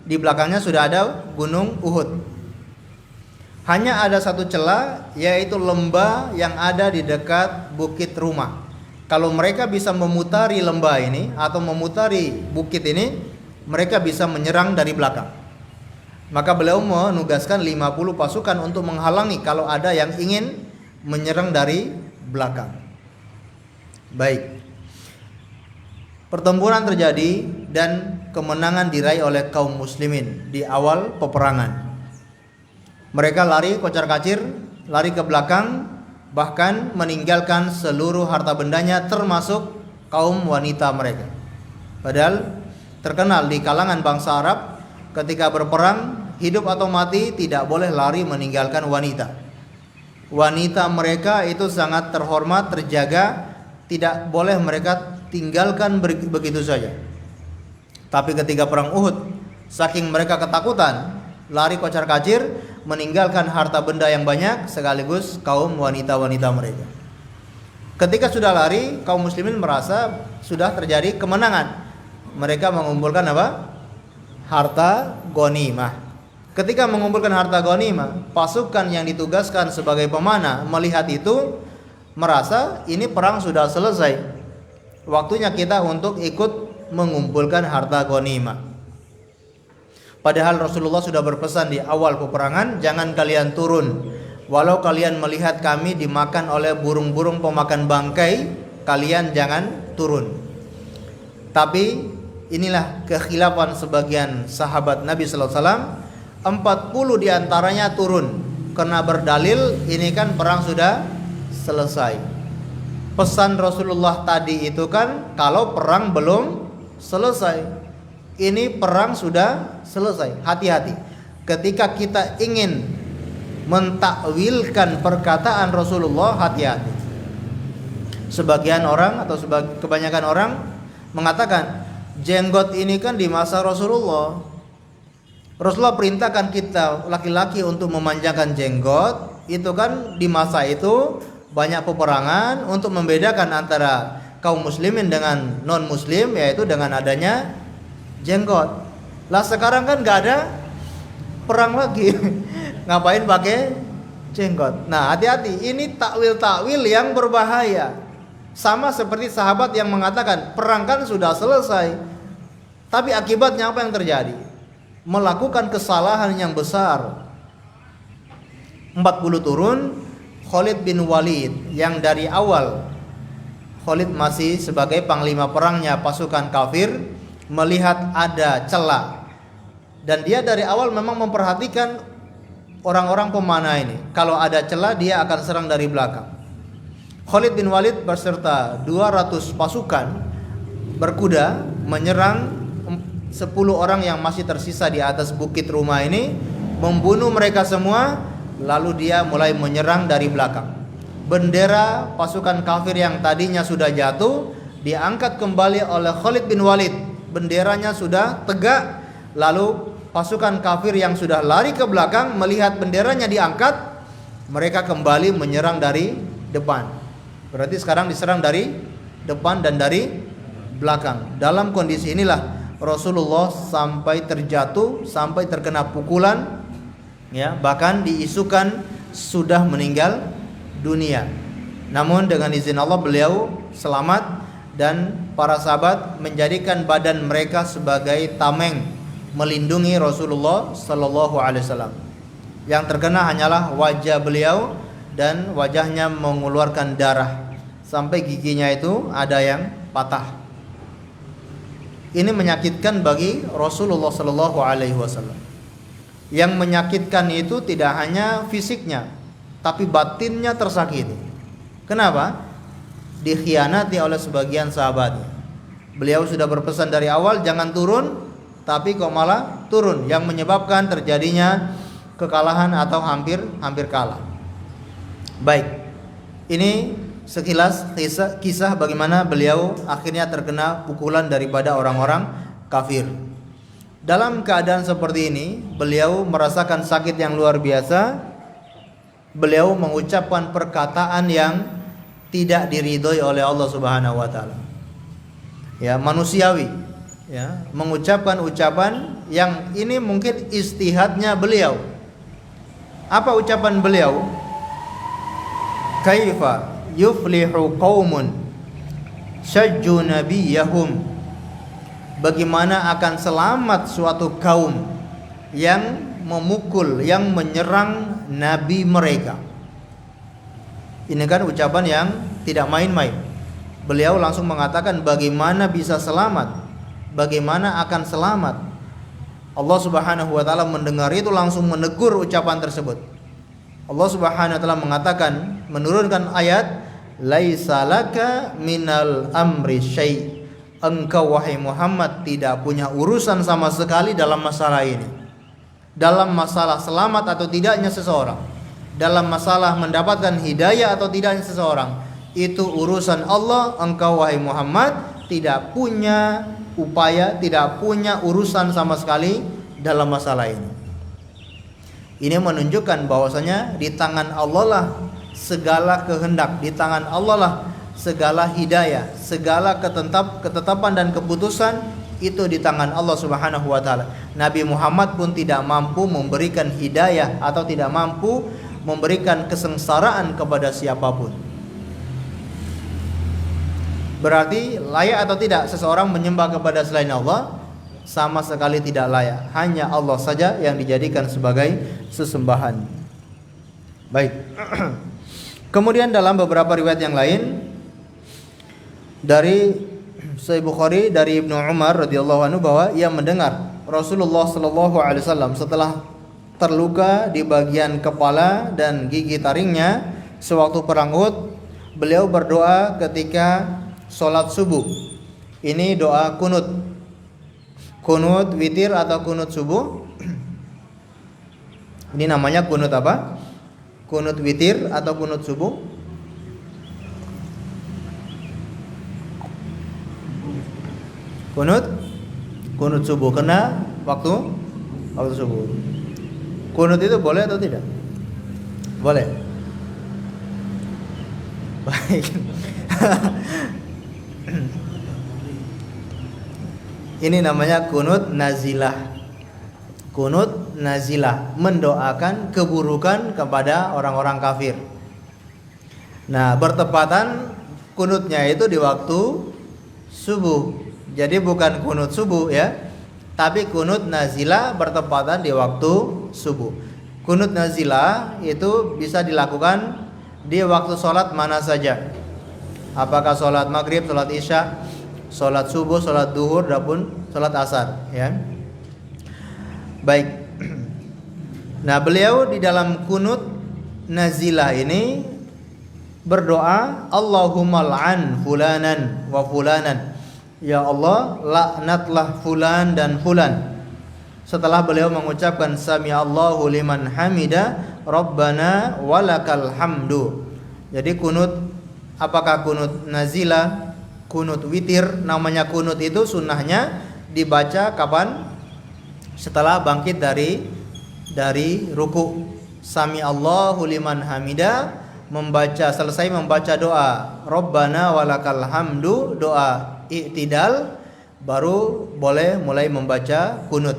Di belakangnya sudah ada Gunung Uhud. Hanya ada satu celah, yaitu lembah yang ada di dekat Bukit Rumah. Kalau mereka bisa memutari lembah ini atau memutari bukit ini, mereka bisa menyerang dari belakang. Maka beliau menugaskan 50 pasukan untuk menghalangi kalau ada yang ingin menyerang dari belakang. Baik. Pertempuran terjadi dan kemenangan diraih oleh kaum muslimin di awal peperangan. Mereka lari kocar-kacir, lari ke belakang, bahkan meninggalkan seluruh harta bendanya termasuk kaum wanita mereka. Padahal terkenal di kalangan bangsa Arab, ketika berperang, hidup atau mati tidak boleh lari meninggalkan wanita. Wanita mereka itu sangat terhormat, terjaga, tidak boleh mereka tinggalkan begitu saja. Tapi ketika perang Uhud, saking mereka ketakutan, lari kocar-kacir, meninggalkan harta benda yang banyak sekaligus kaum wanita-wanita mereka. Ketika sudah lari, kaum muslimin merasa sudah terjadi kemenangan. Mereka mengumpulkan apa? Harta ghanimah. Ketika mengumpulkan harta ghanimah, pasukan yang ditugaskan sebagai pemanah melihat itu, merasa ini perang sudah selesai. Waktunya kita untuk ikut mengumpulkan harta ghanimah. Padahal Rasulullah sudah berpesan di awal peperangan, jangan kalian turun. Walau kalian melihat kami dimakan oleh burung-burung pemakan bangkai, kalian jangan turun. Tapi inilah kekhilafan sebagian sahabat Nabi sallallahu alaihi wasallam. 40 diantaranya turun karena berdalil ini kan perang sudah selesai. Pesan Rasulullah tadi itu kan kalau perang belum selesai. Ini perang sudah selesai. Hati-hati. Ketika kita ingin mentakwilkan perkataan Rasulullah, hati-hati. Sebagian orang atau kebanyakan orang mengatakan jenggot ini kan di masa Rasulullah. Rasulullah perintahkan kita laki-laki untuk memanjangkan jenggot. Itu kan di masa itu banyak peperangan untuk membedakan antara kaum muslimin dengan non muslim, yaitu dengan adanya jenggot. Lah sekarang kan nggak ada perang lagi, ngapain pakai jenggot? Nah hati-hati, ini takwil-takwil yang berbahaya. Sama seperti sahabat yang mengatakan perang kan sudah selesai, tapi akibatnya apa yang terjadi? Melakukan kesalahan yang besar. 40 turun, Khalid bin Walid yang dari awal Khalid masih sebagai panglima perangnya pasukan kafir, melihat ada celah, dan dia dari awal memang memperhatikan orang-orang pemanah ini. Kalau ada celah dia akan serang dari belakang. Khalid bin Walid beserta 200 pasukan berkuda menyerang 10 orang yang masih tersisa di atas bukit rumah ini, membunuh mereka semua, lalu dia mulai menyerang dari belakang. Bendera pasukan kafir yang tadinya sudah jatuh diangkat kembali oleh Khalid bin Walid. Benderanya sudah tegak, lalu pasukan kafir yang sudah lari ke belakang melihat benderanya diangkat, mereka kembali menyerang dari depan. Berarti sekarang diserang dari depan dan dari belakang. Dalam kondisi inilah Rasulullah sampai terjatuh, sampai terkena pukulan, ya, bahkan diisukan sudah meninggal dunia. Namun dengan izin Allah beliau selamat, dan para sahabat menjadikan badan mereka sebagai tameng melindungi Rasulullah sallallahu alaihi wasallam. Yang terkena hanyalah wajah beliau, dan wajahnya mengeluarkan darah sampai giginya itu ada yang patah. Ini menyakitkan bagi Rasulullah sallallahu alaihi wasallam. Yang menyakitkan itu tidak hanya fisiknya, tapi batinnya tersakiti. Kenapa? Dikhianati oleh sebagian sahabatnya. Beliau sudah berpesan dari awal jangan turun, tapi kok malah turun, yang menyebabkan terjadinya kekalahan atau hampir kalah. Baik, ini sekilas kisah bagaimana beliau akhirnya terkena pukulan daripada orang-orang kafir. Dalam keadaan seperti ini, beliau merasakan sakit yang luar biasa. Beliau mengucapkan perkataan yang tidak diridhoi oleh Allah Subhanahu wa taala. Ya, manusiawi, ya, mengucapkan ucapan yang ini mungkin istihadnya beliau. Apa ucapan beliau? Kaifa yuflihu qaumun syajju nabiyahum. Bagaimana akan selamat suatu kaum yang memukul, yang menyerang nabi mereka. Ini kan ucapan yang tidak main-main. Beliau langsung mengatakan bagaimana bisa selamat, bagaimana akan selamat. Allah Subhanahu wa taala mendengar itu langsung menegur ucapan tersebut. Allah Subhanahu wa taala mengatakan, menurunkan ayat, laisa laka minal amri syai'. Engkau wahai Muhammad tidak punya urusan sama sekali dalam masalah ini. Dalam masalah selamat atau tidaknya seseorang, dalam masalah mendapatkan hidayah atau tidaknya seseorang, itu urusan Allah. Engkau wahai Muhammad tidak punya upaya, tidak punya urusan sama sekali dalam masalah ini. Ini menunjukkan bahwasanya di tangan Allah lah segala kehendak, di tangan Allah lah segala hidayah, segala ketetapan dan keputusan itu di tangan Allah Subhanahu wa taala. Nabi Muhammad pun tidak mampu memberikan hidayah atau tidak mampu memberikan kesengsaraan kepada siapapun. Berarti layak atau tidak seseorang menyembah kepada selain Allah? Sama sekali tidak layak. Hanya Allah saja yang dijadikan sebagai sesembahan. Baik. Kemudian dalam beberapa riwayat yang lain dari Sahih Bukhari dari Ibnu Umar radhiyallahu anhu bahwa ia mendengar Rasulullah sallallahu alaihi wasallam setelah terluka di bagian kepala dan gigi taringnya sewaktu perang Uhud, beliau berdoa ketika sholat subuh. Ini doa kunut. Kunut witir atau kunut subuh. Ini namanya kunut apa? Kunut witir atau kunut subuh. Kunut subuh kena waktu subuh. Kunut itu boleh atau tidak? Boleh. Baik. Ini namanya kunut nazilah. Kunut nazilah, mendoakan keburukan kepada orang-orang kafir. Nah, bertepatan kunutnya itu di waktu subuh. Jadi bukan kunut subuh ya, tapi kunut nazilah bertepatan di waktu subuh. Kunut nazilah itu bisa dilakukan di waktu sholat mana saja. Apakah sholat maghrib, sholat isya, sholat subuh, sholat duhur, ataupun salat asar, ya. Baik. Nah, beliau di dalam kunut nazilah ini berdoa, Allahumma al'an fulanan wa fulanan. Ya Allah, laknatlah fulan dan fulan. Setelah beliau mengucapkan sami'allahu liman hamida, Rabbana walakal hamdu. Jadi kunut, apakah kunut nazilah, kunut witir? Namanya kunut itu sunnahnya dibaca kapan? Setelah bangkit dari ruku. Sami'allahu liman hamida, selesai membaca doa Rabbana walakal hamdu, doa i'tidal, baru boleh mulai membaca kunut.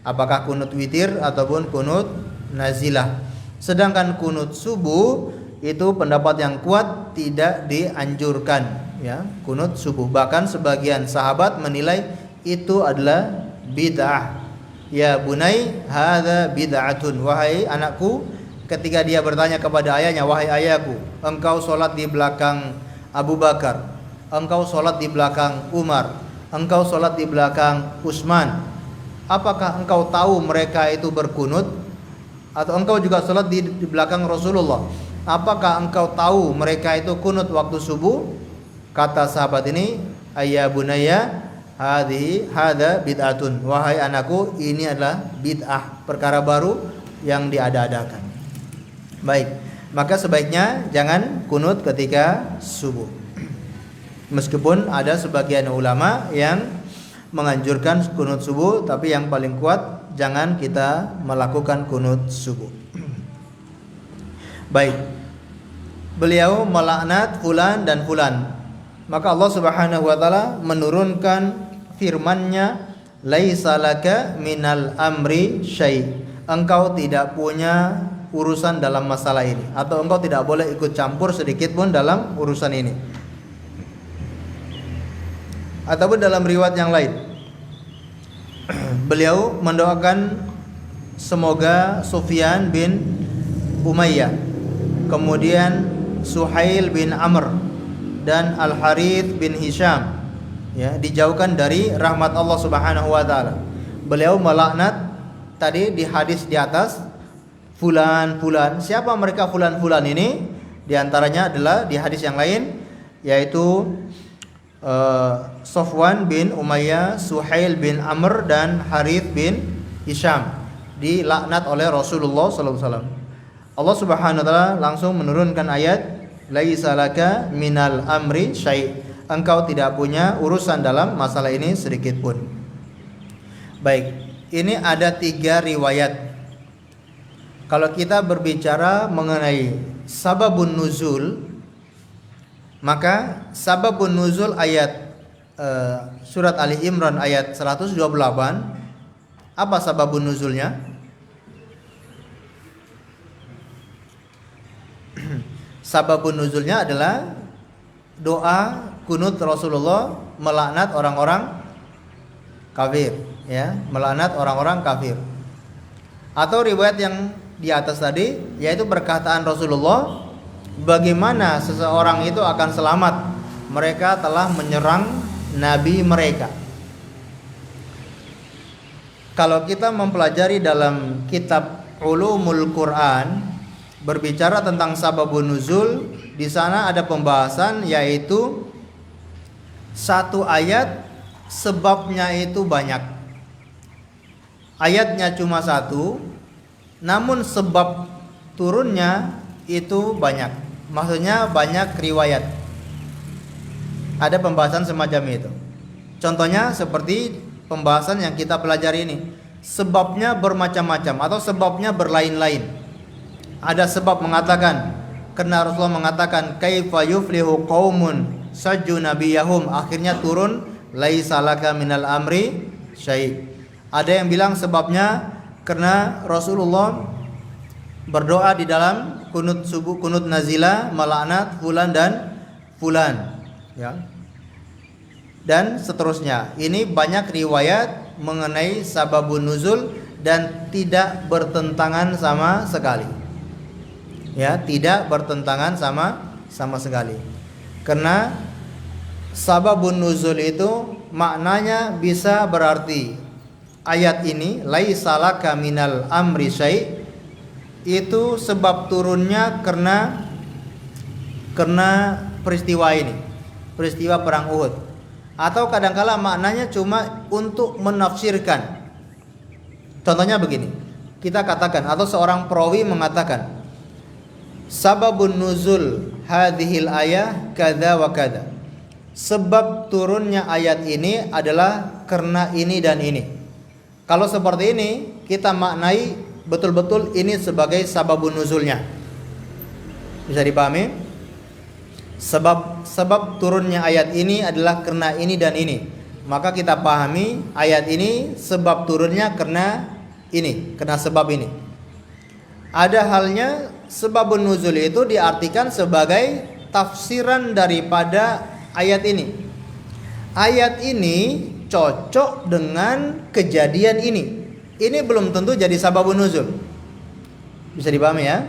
Apakah kunut witir ataupun kunut nazilah. Sedangkan kunut subuh itu pendapat yang kuat tidak dianjurkan, ya, kunut subuh. Bahkan sebagian sahabat menilai itu adalah bid'ah. Ya bunai hadza bid'atun, wahai anakku, ketika dia bertanya kepada ayahnya, wahai ayahku, engkau sholat di belakang Abu Bakar, engkau sholat di belakang Umar, engkau sholat di belakang Utsman, apakah engkau tahu mereka itu berkunut? Atau engkau juga sholat di belakang Rasulullah, apakah engkau tahu mereka itu kunut waktu subuh? Kata sahabat ini, ayya bunayya hadza bid'atun, wahai anakku, ini adalah bid'ah, perkara baru yang diada-adakan. Baik, maka sebaiknya jangan kunut ketika subuh. Meskipun ada sebagian ulama yang menganjurkan kunut subuh, tapi yang paling kuat jangan kita melakukan kunut subuh. Baik, beliau melaknat fulan dan fulan, maka Allah Subhanahu wa taala menurunkan firman-Nya, laisa laka minal amri syai', engkau tidak punya urusan dalam masalah ini, atau engkau tidak boleh ikut campur sedikit pun dalam urusan ini. Ataupun dalam riwayat yang lain, beliau mendoakan semoga Sufyan bin Umayyah, kemudian Suhail bin Amr dan Al-Harith bin Hisham, ya, dijauhkan dari rahmat Allah Subhanahu wa taala. Beliau melaknat tadi di hadis di atas fulan. Siapa mereka fulan ini? Di antaranya adalah di hadis yang lain, yaitu Sofwan bin Umayyah, Suhail bin Amr dan Harith bin Hisham dilaknat oleh Rasulullah sallallahu alaihi wasallam. Allah Subhanahu wa taala langsung menurunkan ayat, laisa laka minal amri syai', engkau tidak punya urusan dalam masalah ini sedikit pun. Baik, ini ada 3 riwayat. Kalau kita berbicara mengenai sababun nuzul, maka sababun nuzul ayat surat Ali Imran ayat 128, apa sababun nuzulnya? Sababun nuzulnya adalah doa kunut Rasulullah melaknat orang-orang kafir, ya, melaknat orang-orang kafir. Atau riwayat yang di atas tadi, yaitu perkataan Rasulullah, bagaimana seseorang itu akan selamat, mereka telah menyerang nabi mereka. Kalau kita mempelajari dalam kitab Ulumul Quran, berbicara tentang sababun nuzul, di sana ada pembahasan, yaitu satu ayat sebabnya itu banyak. Ayatnya cuma satu, namun sebab turunnya itu banyak. Maksudnya banyak riwayat. Ada pembahasan semacam itu. Contohnya seperti pembahasan yang kita pelajari ini, sebabnya bermacam-macam atau sebabnya berlain-lain. Ada sebab mengatakan, karena Rasulullah mengatakan, kaifa yuflihu qaumun sajju nabiyahum, akhirnya turun laisa laka minal amri syai'. Ada yang bilang sebabnya karena Rasulullah berdoa di dalam kunut subuh, kunut nazilah, melaknat fulan dan fulan, ya. Dan seterusnya. Ini banyak riwayat mengenai sababun nuzul dan tidak bertentangan sama sekali. Ya, tidak bertentangan sama sekali. Karena sababun nuzul itu maknanya bisa berarti ayat ini laisa laka minal amri syai' itu sebab turunnya karena peristiwa ini, peristiwa perang Uhud. Atau kadangkala maknanya cuma untuk menafsirkan. Contohnya begini, kita katakan atau seorang perawi mengatakan sababun nuzul hadhil ayah kadza wa kadza. Sebab turunnya ayat ini adalah karena ini dan ini. Kalau seperti ini kita maknai betul-betul ini sebagai sababun nuzulnya. Bisa dipahami? Sebab turunnya ayat ini adalah karena ini dan ini. Maka kita pahami ayat ini sebab turunnya karena ini, karena sebab ini. Ada halnya sebabun nuzul itu diartikan sebagai tafsiran daripada ayat ini. Ayat ini cocok dengan kejadian ini. Ini belum tentu jadi sababun nuzul. Bisa dipahami ya?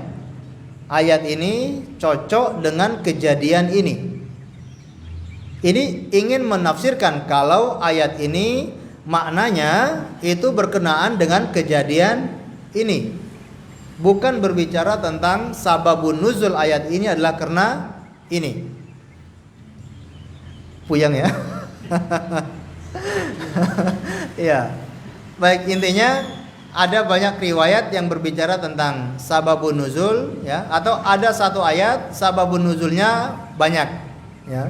Ayat ini cocok dengan kejadian ini. Ini ingin menafsirkan kalau ayat ini maknanya itu berkenaan dengan kejadian ini. Bukan berbicara tentang sababun nuzul ayat ini adalah karena ini. Puyang ya? Ya. Baik, intinya ada banyak riwayat yang berbicara tentang sababun nuzul ya, atau ada satu ayat sababun nuzulnya banyak ya.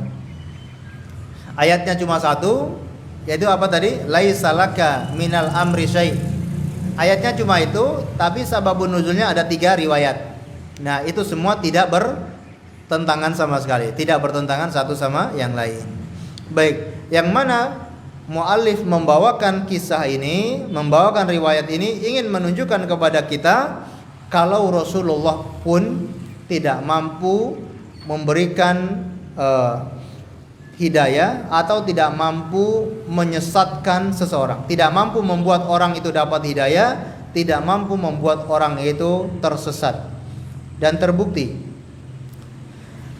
Ayatnya cuma satu, yaitu apa tadi? Laisa laka minal amri syai'. Ayatnya cuma itu, tapi sababun nuzulnya ada 3 riwayat. Nah, itu semua tidak bertentangan sama sekali, tidak bertentangan satu sama yang lain. Baik, yang mana muallif membawakan kisah ini, membawakan riwayat ini ingin menunjukkan kepada kita kalau Rasulullah pun tidak mampu memberikan hidayah atau tidak mampu menyesatkan seseorang, tidak mampu membuat orang itu dapat hidayah, tidak mampu membuat orang itu tersesat. Dan terbukti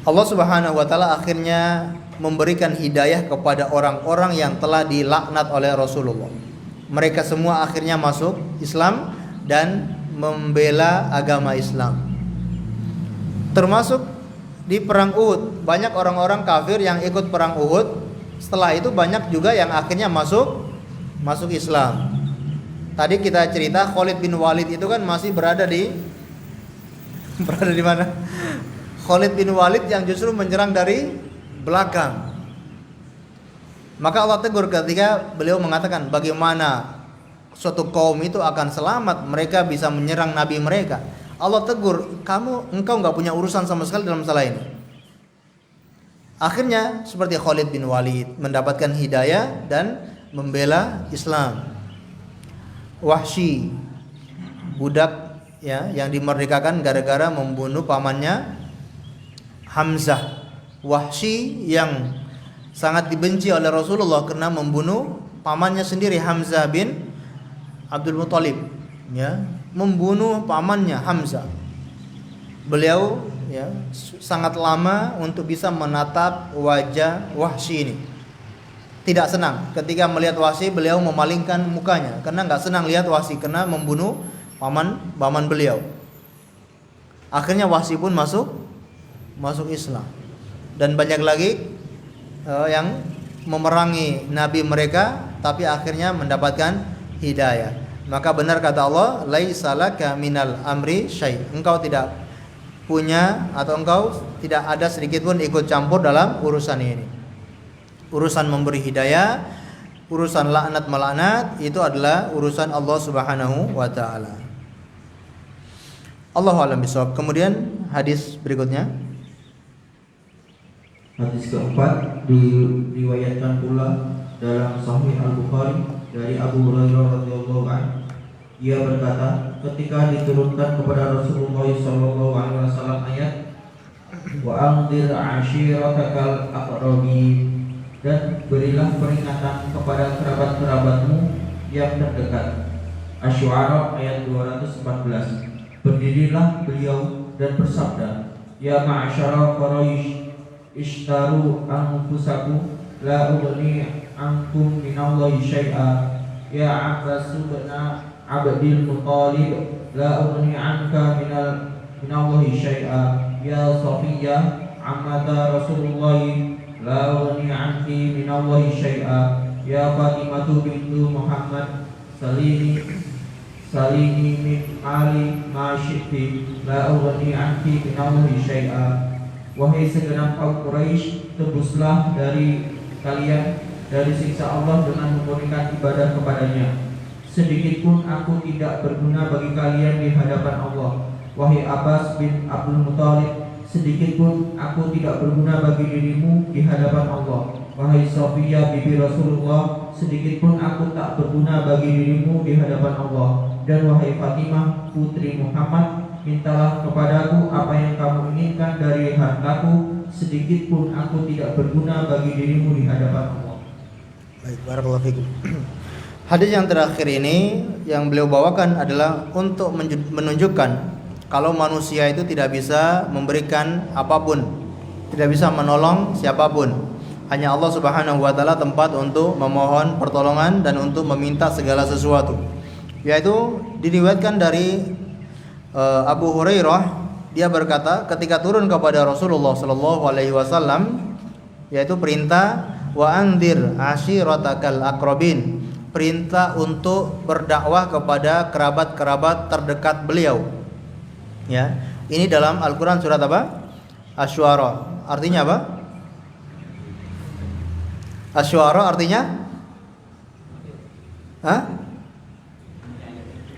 Allah Subhanahu wa taala akhirnya memberikan hidayah kepada orang-orang yang telah dilaknat oleh Rasulullah. Mereka semua akhirnya masuk Islam dan membela agama Islam. Termasuk di perang Uhud, banyak orang-orang kafir yang ikut perang Uhud. Setelah itu banyak juga yang akhirnya masuk Islam. Tadi kita cerita Khalid bin Walid itu kan masih berada di mana? Khalid bin Walid yang justru menyerang dari belakang. Maka Allah tegur ketika beliau mengatakan bagaimana suatu kaum itu akan selamat, mereka bisa menyerang nabi mereka. Allah tegur, engkau enggak punya urusan sama sekali dalam masalah ini. Akhirnya seperti Khalid bin Walid mendapatkan hidayah dan membela Islam. Wahsy, budak ya yang dimerdekakan gara-gara membunuh pamannya Hamzah. Wahsy yang sangat dibenci oleh Rasulullah karena membunuh pamannya sendiri Hamzah bin Abdul Muthalib ya, membunuh pamannya Hamzah. Beliau ya sangat lama untuk bisa menatap wajah Wahsy ini. Tidak senang ketika melihat Wahsy, beliau memalingkan mukanya karena enggak senang lihat Wahsy karena membunuh paman beliau. Akhirnya Wahsy pun masuk Islam. Dan banyak lagi yang memerangi nabi mereka tapi akhirnya mendapatkan hidayah. Maka benar kata Allah, laisa laka minal amri syai'. Engkau tidak punya atau engkau tidak ada sedikit pun ikut campur dalam urusan ini. Urusan memberi hidayah, urusan laknat melaknat itu adalah urusan Allah Subhanahu wa taala. Allahu a'lam bishawab. Kemudian hadis berikutnya. Hadis keempat diriwayatkan pula dalam Sahih Al-Bukhari dari Abu Hurairah radhiyallahu anhu. Ia berkata, ketika diturunkan kepada Rasulullah sallallahu alaihi wasallam ayat wa anzir 'ashiratakal aqrabin, dan berilah peringatan kepada kerabat-kerabatmu yang terdekat. Asy-Syu'ara ayat 214. Berdirilah beliau dan bersabda, ya ma'asyara Quraisy, ishtaru anfusakum la ughni ankum minallahi syai'a. Ya Abbas bin Abdul Muttalib, la ughni anka minallahi syai'a. Ya Safiyyah ammata Rasulullah, la ughni anki minallahi syai'a. Ya Fatimah bintu Muhammad, salini min mali ma syi'ti, la ughni anki minallahi syai'a. Wahai segenap kaum Quraisy, tebuslah dari kalian dari siksa Allah dengan memurnikan ibadah kepadanya. Sedikit pun aku tidak berguna bagi kalian di hadapan Allah. Wahai Abbas bin Abdul Muttalib, sedikit pun aku tidak berguna bagi dirimu di hadapan Allah. Wahai Safiyah bibi Rasulullah, sedikit pun aku tak berguna bagi dirimu di hadapan Allah. Dan wahai Fatimah putri Muhammad, mintalah kepadaku apa yang kamu inginkan dari hartaku, sedikit pun aku tidak berguna bagi dirimu di hadapan Allah. Baik, barakallahu fikum. Hadis yang terakhir ini yang beliau bawakan adalah untuk menunjukkan kalau manusia itu tidak bisa memberikan apapun, tidak bisa menolong siapapun. Hanya Allah Subhanahu wa taala tempat untuk memohon pertolongan dan untuk meminta segala sesuatu. Yaitu diriwayatkan dari Abu Hurairah, dia berkata ketika turun kepada Rasulullah sallallahu alaihi wasallam, yaitu perintah wa anzir ashiratakal aqrabin, perintah untuk berdakwah kepada kerabat-kerabat terdekat beliau. Ya, ini dalam Al-Qur'an surat apa? Asy-Syu'ara. Artinya apa? Asy-Syu'ara artinya?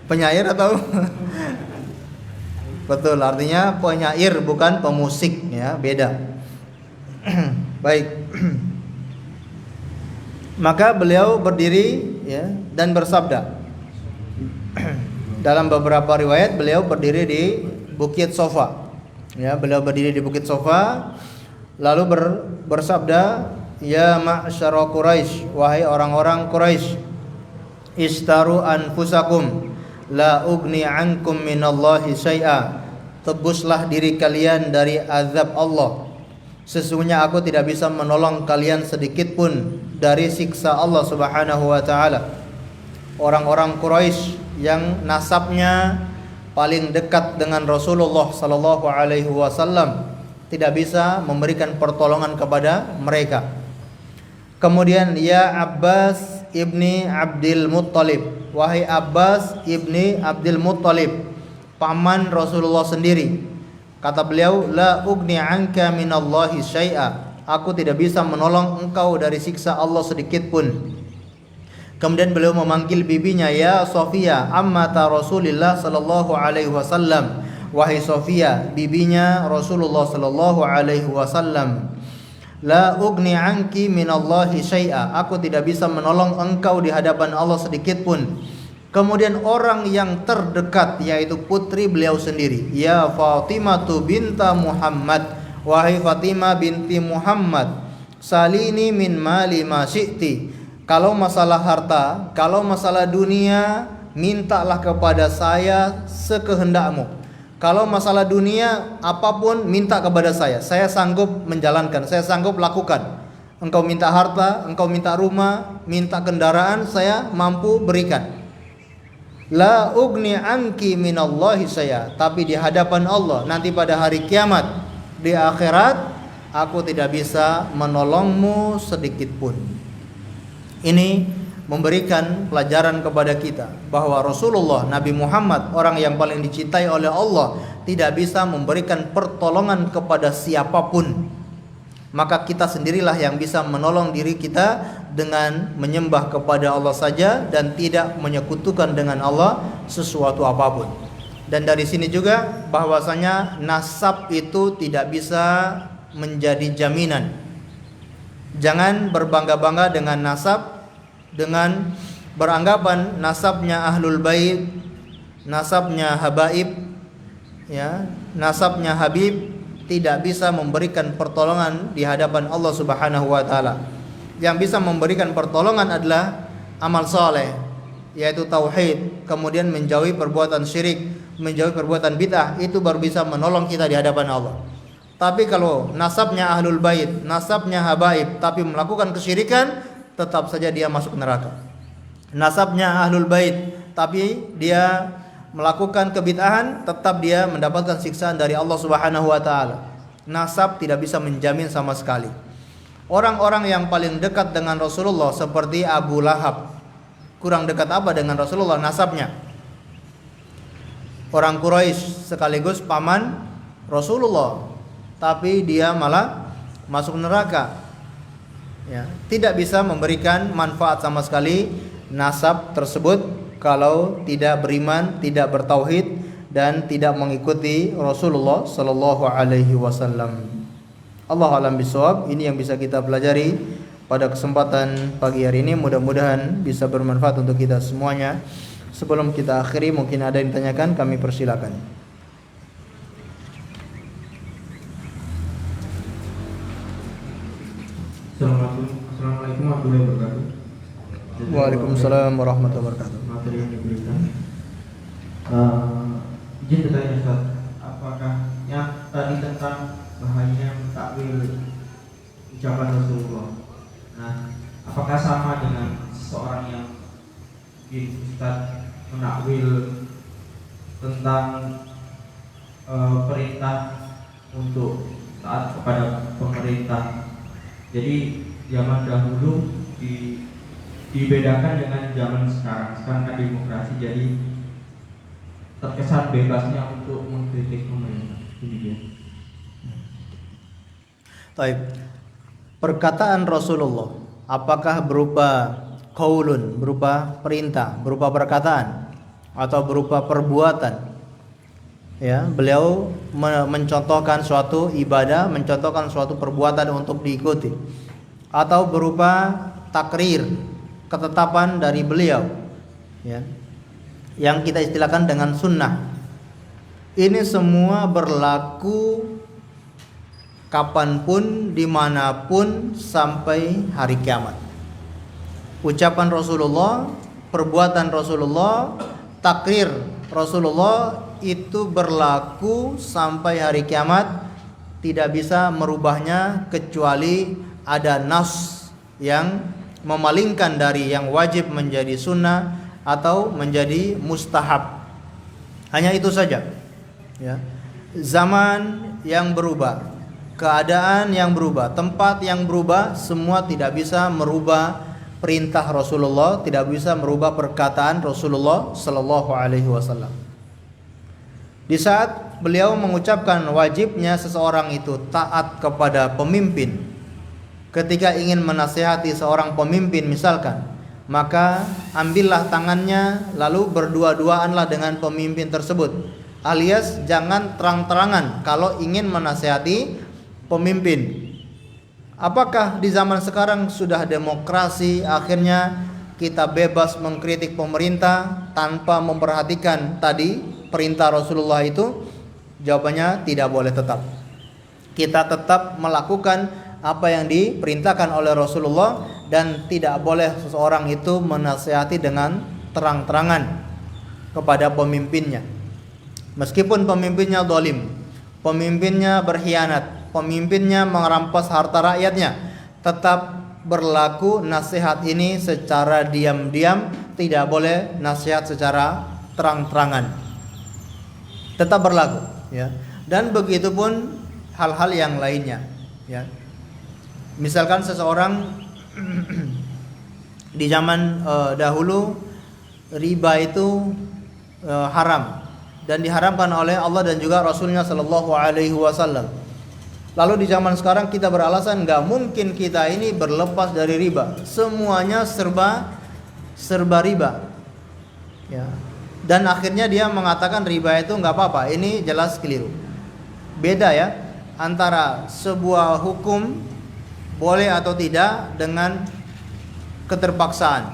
Penyair atau? Betul, artinya penyair bukan pemusik, ya, beda. Baik. Maka beliau berdiri, ya, dan bersabda. Dalam beberapa riwayat beliau berdiri di Bukit Sofa. Ya, beliau berdiri di Bukit Sofa lalu bersabda, "Ya ma'syara Quraisy, wahai orang-orang Quraisy, istaru anfusakum la ugni ankum minallahi syai'a." Tebuslah diri kalian dari azab Allah. Sesungguhnya aku tidak bisa menolong kalian sedikit pun dari siksa Allah Subhanahu wa taala. Orang-orang Quraisy yang nasabnya paling dekat dengan Rasulullah sallallahu alaihi wasallam tidak bisa memberikan pertolongan kepada mereka. Kemudian ya Abbas ibni Abdul Muttalib, wahai Abbas ibni Abdul Muttalib, paman Rasulullah sendiri. Kata beliau, la ugni anka minallahi syai'a, aku tidak bisa menolong engkau dari siksa Allah sedikit pun. Kemudian beliau memanggil bibinya, ya Safiyah ammata Rasulillah sallallahu alaihi wasallam, wahai Safiyah bibinya Rasulullah sallallahu alaihi wasallam, la ugni anki minallahi syai'a, aku tidak bisa menolong engkau di hadapan Allah sedikit pun. Kemudian orang yang terdekat yaitu putri beliau sendiri, ya Fatimah binta Muhammad, wahai Fatimah binti Muhammad, salini min mali ma syi'ti, kalau masalah harta, kalau masalah dunia, mintalah kepada saya sekehendakmu. Kalau masalah dunia apapun minta kepada saya sanggup menjalankan, saya sanggup lakukan. Engkau minta harta, engkau minta rumah, minta kendaraan, saya mampu berikan. La ugni anki minallahi syai'a, tapi di hadapan Allah nanti pada hari kiamat di akhirat aku tidak bisa menolongmu sedikit pun. Ini memberikan pelajaran kepada kita bahwa Rasulullah Nabi Muhammad, orang yang paling dicintai oleh Allah, tidak bisa memberikan pertolongan kepada siapapun. Maka kita sendirilah yang bisa menolong diri kita dengan menyembah kepada Allah saja dan tidak menyekutukan dengan Allah sesuatu apapun. Dan dari sini juga bahwasanya nasab itu tidak bisa menjadi jaminan. Jangan berbangga-bangga dengan nasab, dengan beranggapan nasabnya ahlul bait, nasabnya habaib, ya, nasabnya habib tidak bisa memberikan pertolongan di hadapan Allah Subhanahu wa taala. Yang bisa memberikan pertolongan adalah amal saleh, yaitu tauhid, kemudian menjauhi perbuatan syirik, menjauhi perbuatan bid'ah, itu baru bisa menolong kita di hadapan Allah. Tapi kalau nasabnya ahlul bait, nasabnya habaib, tapi melakukan kesyirikan, tetap saja dia masuk neraka. Nasabnya ahlul bait, tapi dia melakukan kebid'ahan, tetap dia mendapatkan siksaan dari Allah Subhanahu wa taala. Nasab tidak bisa menjamin sama sekali. Orang-orang yang paling dekat dengan Rasulullah seperti Abu Lahab, kurang dekat apa dengan Rasulullah nasabnya? Orang Quraisy sekaligus paman Rasulullah, tapi dia malah masuk neraka. Ya, tidak bisa memberikan manfaat sama sekali nasab tersebut kalau tidak beriman, tidak bertauhid dan tidak mengikuti Rasulullah sallallahu alaihi wasallam. Allah alam bisawab. Ini yang bisa kita pelajari pada kesempatan pagi hari ini. Mudah-mudahan bisa bermanfaat untuk kita semuanya. Sebelum kita akhiri, mungkin ada yang ditanyakan, kami persilakan. Assalamualaikum warahmatullahi wabarakatuh. Waalaikumsalam warahmatullahi wabarakatuh. Materi yang diberikan. Izin bertanya Ustaz, apakah yang tadi tentang bahayanya mentakwil ucapan Rasulullah. Nah, apakah sama dengan seseorang yang Ustaz menakwil tentang perintah untuk taat kepada pemerintah? Jadi zaman dahulu dibedakan dengan zaman sekarang. Sekarang kan demokrasi, jadi terkesan bebasnya untuk mengkritik pemerintah. Itu dia. Taib. Perkataan Rasulullah apakah berupa qaulun, berupa perintah, berupa perkataan, atau berupa perbuatan? Ya, beliau mencontohkan suatu ibadah, mencontohkan suatu perbuatan untuk diikuti, atau berupa takrir, ketetapan dari beliau, ya, yang kita istilahkan dengan sunnah. Ini semua berlaku kapanpun, dimanapun, sampai hari kiamat. Ucapan Rasulullah, perbuatan Rasulullah, takrir Rasulullah itu berlaku sampai hari kiamat. Tidak bisa merubahnya kecuali ada nas yang memalingkan dari yang wajib menjadi sunnah atau menjadi mustahab. Hanya itu saja, ya. Zaman yang berubah, keadaan yang berubah, tempat yang berubah, semua tidak bisa merubah perintah Rasulullah, tidak bisa merubah perkataan Rasulullah sallallahu alaihi wasallam. Di saat beliau mengucapkan wajibnya seseorang itu taat kepada pemimpin, ketika ingin menasihati seorang pemimpin misalkan, maka ambillah tangannya lalu berdua-duaanlah dengan pemimpin tersebut, alias jangan terang-terangan kalau ingin menasihati pemimpin. Apakah di zaman sekarang sudah demokrasi, akhirnya kita bebas mengkritik pemerintah tanpa memperhatikan tadi perintah Rasulullah itu? Jawabannya tidak boleh tetap. Kita tetap melakukan apa yang diperintahkan oleh Rasulullah, dan tidak boleh seseorang itu menasihati dengan terang-terangan kepada pemimpinnya. Meskipun pemimpinnya zalim, pemimpinnya berkhianat, pemimpinnya merampas harta rakyatnya, tetap berlaku nasihat ini secara diam-diam, tidak boleh nasihat secara terang-terangan. Tetap berlaku, ya. Dan begitu pun hal-hal yang lainnya, ya. Misalkan seseorang di zaman dahulu riba itu haram dan diharamkan oleh Allah dan juga Rasulnya Shallallahu Alaihi Wasallam. Lalu di zaman sekarang kita beralasan nggak mungkin kita ini berlepas dari riba, semuanya serba riba, ya. Dan akhirnya dia mengatakan riba itu nggak apa-apa. Ini jelas keliru. Beda ya antara sebuah hukum boleh atau tidak dengan keterpaksaan.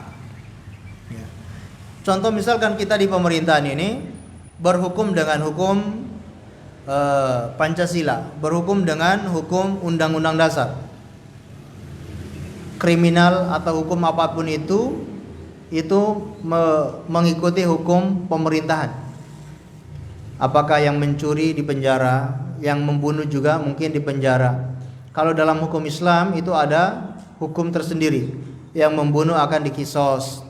Ya. Contoh misalkan kita di pemerintahan ini berhukum dengan hukum Pancasila, berhukum dengan hukum Undang-Undang Dasar. Kriminal atau hukum apapun itu mengikuti hukum pemerintahan. Apakah yang mencuri di penjara, yang membunuh juga mungkin di penjara. Kalau dalam hukum Islam itu ada hukum tersendiri. Yang membunuh akan dikisos.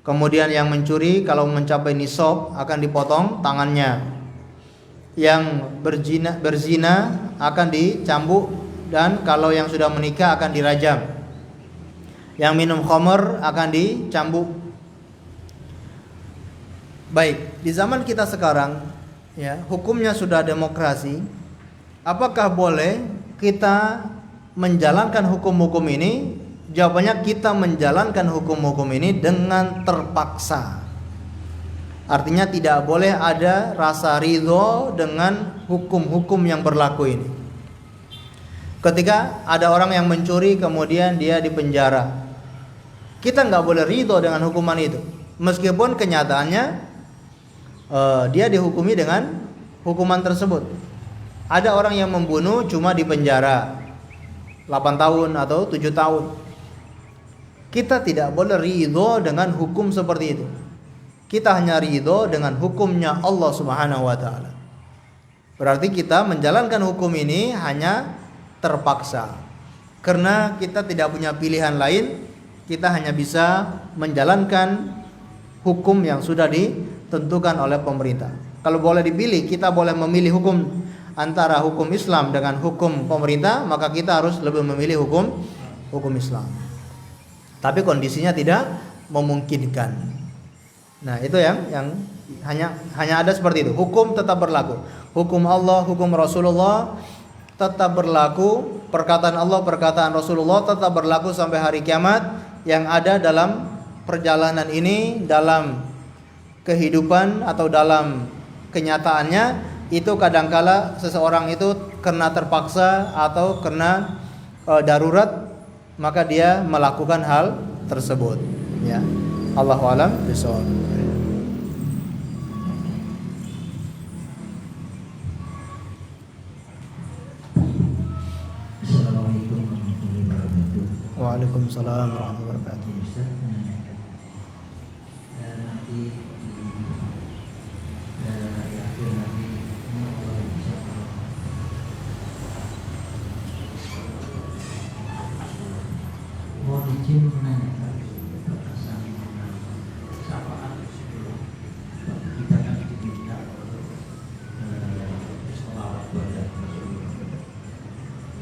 Kemudian yang mencuri kalau mencapai nisab akan dipotong tangannya. Yang berzina akan dicambuk, dan kalau yang sudah menikah akan dirajam. Yang minum khamr akan dicambuk. Baik, di zaman kita sekarang ya, hukumnya sudah demokrasi. Apakah boleh kita menjalankan hukum-hukum ini? Jawabannya, kita menjalankan hukum-hukum ini dengan terpaksa. Artinya tidak boleh ada rasa ridho dengan hukum-hukum yang berlaku ini. Ketika ada orang yang mencuri kemudian dia dipenjara, kita nggak boleh ridho dengan hukuman itu, meskipun kenyataannya dia dihukumi dengan hukuman tersebut. Ada orang yang membunuh cuma dipenjara 8 tahun atau 7 tahun. Kita tidak boleh ridho dengan hukum seperti itu. Kita hanya ridho dengan hukumnya Allah Subhanahu wa ta'ala. Berarti kita menjalankan hukum ini hanya terpaksa, karena kita tidak punya pilihan lain. Kita hanya bisa menjalankan hukum yang sudah ditentukan oleh pemerintah. Kalau boleh dipilih, kita boleh memilih hukum antara hukum Islam dengan hukum pemerintah, maka kita harus lebih memilih hukum Islam. Tapi kondisinya tidak memungkinkan. Nah, itu yang hanya ada seperti itu. Hukum tetap berlaku. Hukum Allah, hukum Rasulullah tetap berlaku. Perkataan Allah, perkataan Rasulullah tetap berlaku sampai hari kiamat. Yang ada dalam perjalanan ini, dalam kehidupan atau dalam kenyataannya, itu kadangkala seseorang itu karena terpaksa atau karena darurat, maka dia melakukan hal tersebut. Ya, Allahu a'lam bishawab. Assalamualaikum warahmatullahi wabarakatuh. Waalaikumsalam warahmatullahi wabarakatuh. Nanti di akhir nanti mohon izin menanyakan perasaan syafaat sebelum kita kan diminta sholawat kepada Rasulullah.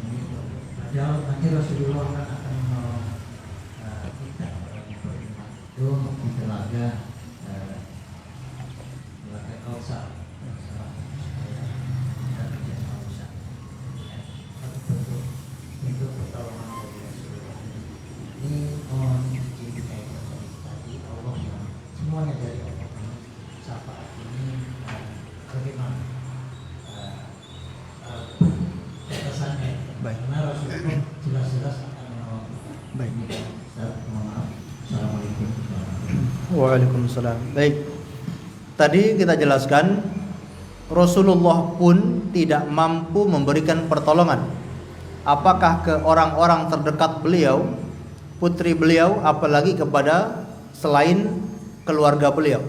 Ini padahal nanti Rasulullah akan menolong kita orang yang beriman itu di telaga Kautsar. Bentuk pertolongan dari Rasulullah. Ini mohon izin dikaitkan tadi Allah yang semuanya dari Allah. Syafaat ini bagaimana batasannya? Baik. Karena Rasulullah jelas-jelas akan menolong. Baik. Mohon maaf. Assalamualaikum warahmatullahi wabarakatuh. Waalaikumsalam. Baik. Tadi kita jelaskan Rasulullah pun tidak mampu memberikan pertolongan. Apakah ke orang-orang terdekat beliau, putri beliau, apalagi kepada selain keluarga beliau.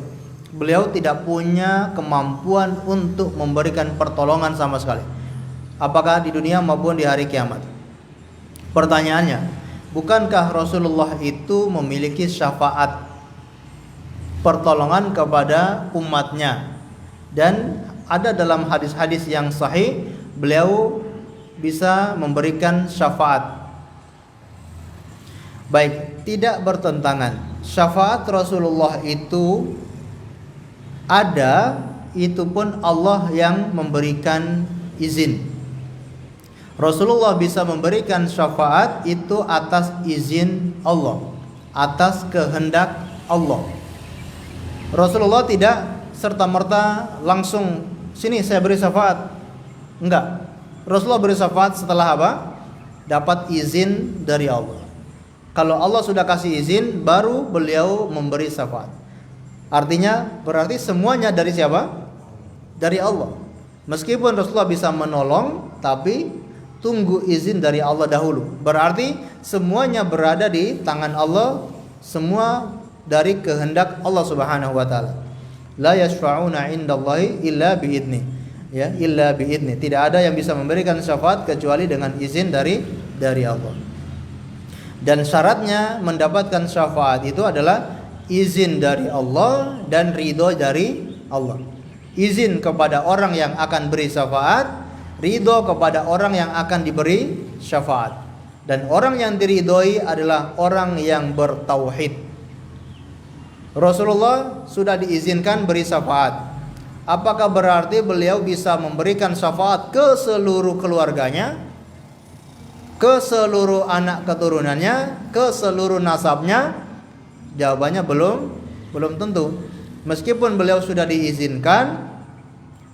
Beliau tidak punya kemampuan untuk memberikan pertolongan sama sekali, apakah di dunia maupun di hari kiamat. Pertanyaannya, bukankah Rasulullah itu memiliki syafaat pertolongan kepada umatnya? Dan ada dalam hadis-hadis yang sahih, beliau bisa memberikan syafaat. Baik, tidak bertentangan. Syafaat Rasulullah itu ada, itu pun Allah yang memberikan izin. Rasulullah bisa memberikan syafaat itu atas izin Allah, atas kehendak Allah. Rasulullah tidak serta-merta langsung sini saya beri syafaat. Enggak. Rasulullah beri syafaat setelah apa? Dapat izin dari Allah. Kalau Allah sudah kasih izin, baru beliau memberi syafaat. Artinya berarti semuanya dari siapa? Dari Allah. Meskipun Rasulullah bisa menolong, tapi tunggu izin dari Allah dahulu. Berarti semuanya berada di tangan Allah, semua dari kehendak Allah Subhanahu wa taala. La yashfa'una 'indallahi illa biidni. Ya, illa biidni. Tidak ada yang bisa memberikan syafaat kecuali dengan izin dari Allah. Dan syaratnya mendapatkan syafaat itu adalah izin dari Allah dan ridho dari Allah. Izin kepada orang yang akan beri syafaat, ridho kepada orang yang akan diberi syafaat. Dan orang yang diridhoi adalah orang yang bertauhid. Rasulullah sudah diizinkan beri syafaat. Apakah berarti beliau bisa memberikan syafaat ke seluruh keluarganya, ke seluruh anak keturunannya, ke seluruh nasabnya? Jawabannya belum tentu. Meskipun beliau sudah diizinkan,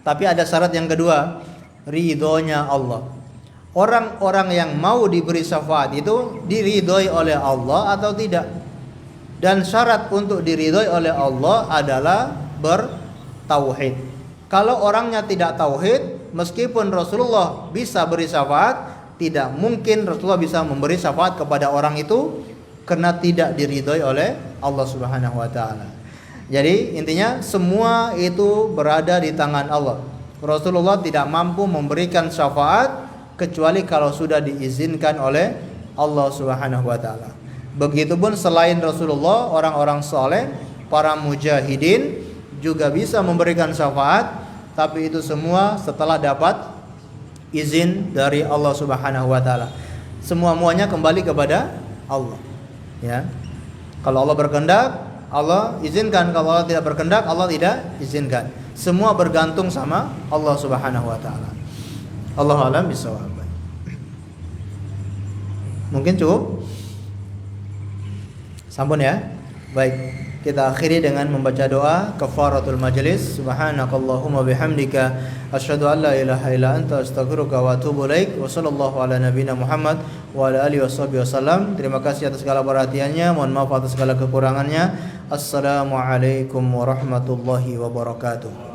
tapi ada syarat yang kedua, ridhonya Allah. Orang-orang yang mau diberi syafaat itu diridhoi oleh Allah atau tidak? Dan syarat untuk diridhoi oleh Allah adalah bertauhid. Kalau orangnya tidak tauhid, meskipun Rasulullah bisa beri syafaat, tidak mungkin Rasulullah bisa memberi syafaat kepada orang itu karena tidak diridhoi oleh Allah Subhanahu wa taala. Jadi intinya semua itu berada di tangan Allah. Rasulullah tidak mampu memberikan syafaat kecuali kalau sudah diizinkan oleh Allah Subhanahu wa taala. Begitupun selain Rasulullah, orang-orang soleh, para mujahidin juga bisa memberikan syafaat, tapi itu semua setelah dapat izin dari Allah Subhanahu wa taala. Semua-muanya kembali kepada Allah. Ya. Kalau Allah berkehendak, Allah izinkan. Kalau Allah tidak berkehendak, Allah tidak izinkan. Semua bergantung sama Allah Subhanahu wa taala. Allahu a'lam bishawab. Mungkin cukup? Sampun ya. Baik, kita akhiri dengan membaca doa kafaratul majlis. Subhanakallahumma bihamdika asyhadu an la ilaha illa anta astaghfiruka wa atubu ilaik. Wa sallallahu ala nabiyyina Muhammad wa ala alihi washabihi wasallam. Terima kasih atas segala perhatiannya. Mohon maaf atas segala kekurangannya. Assalamualaikum warahmatullahi wabarakatuh.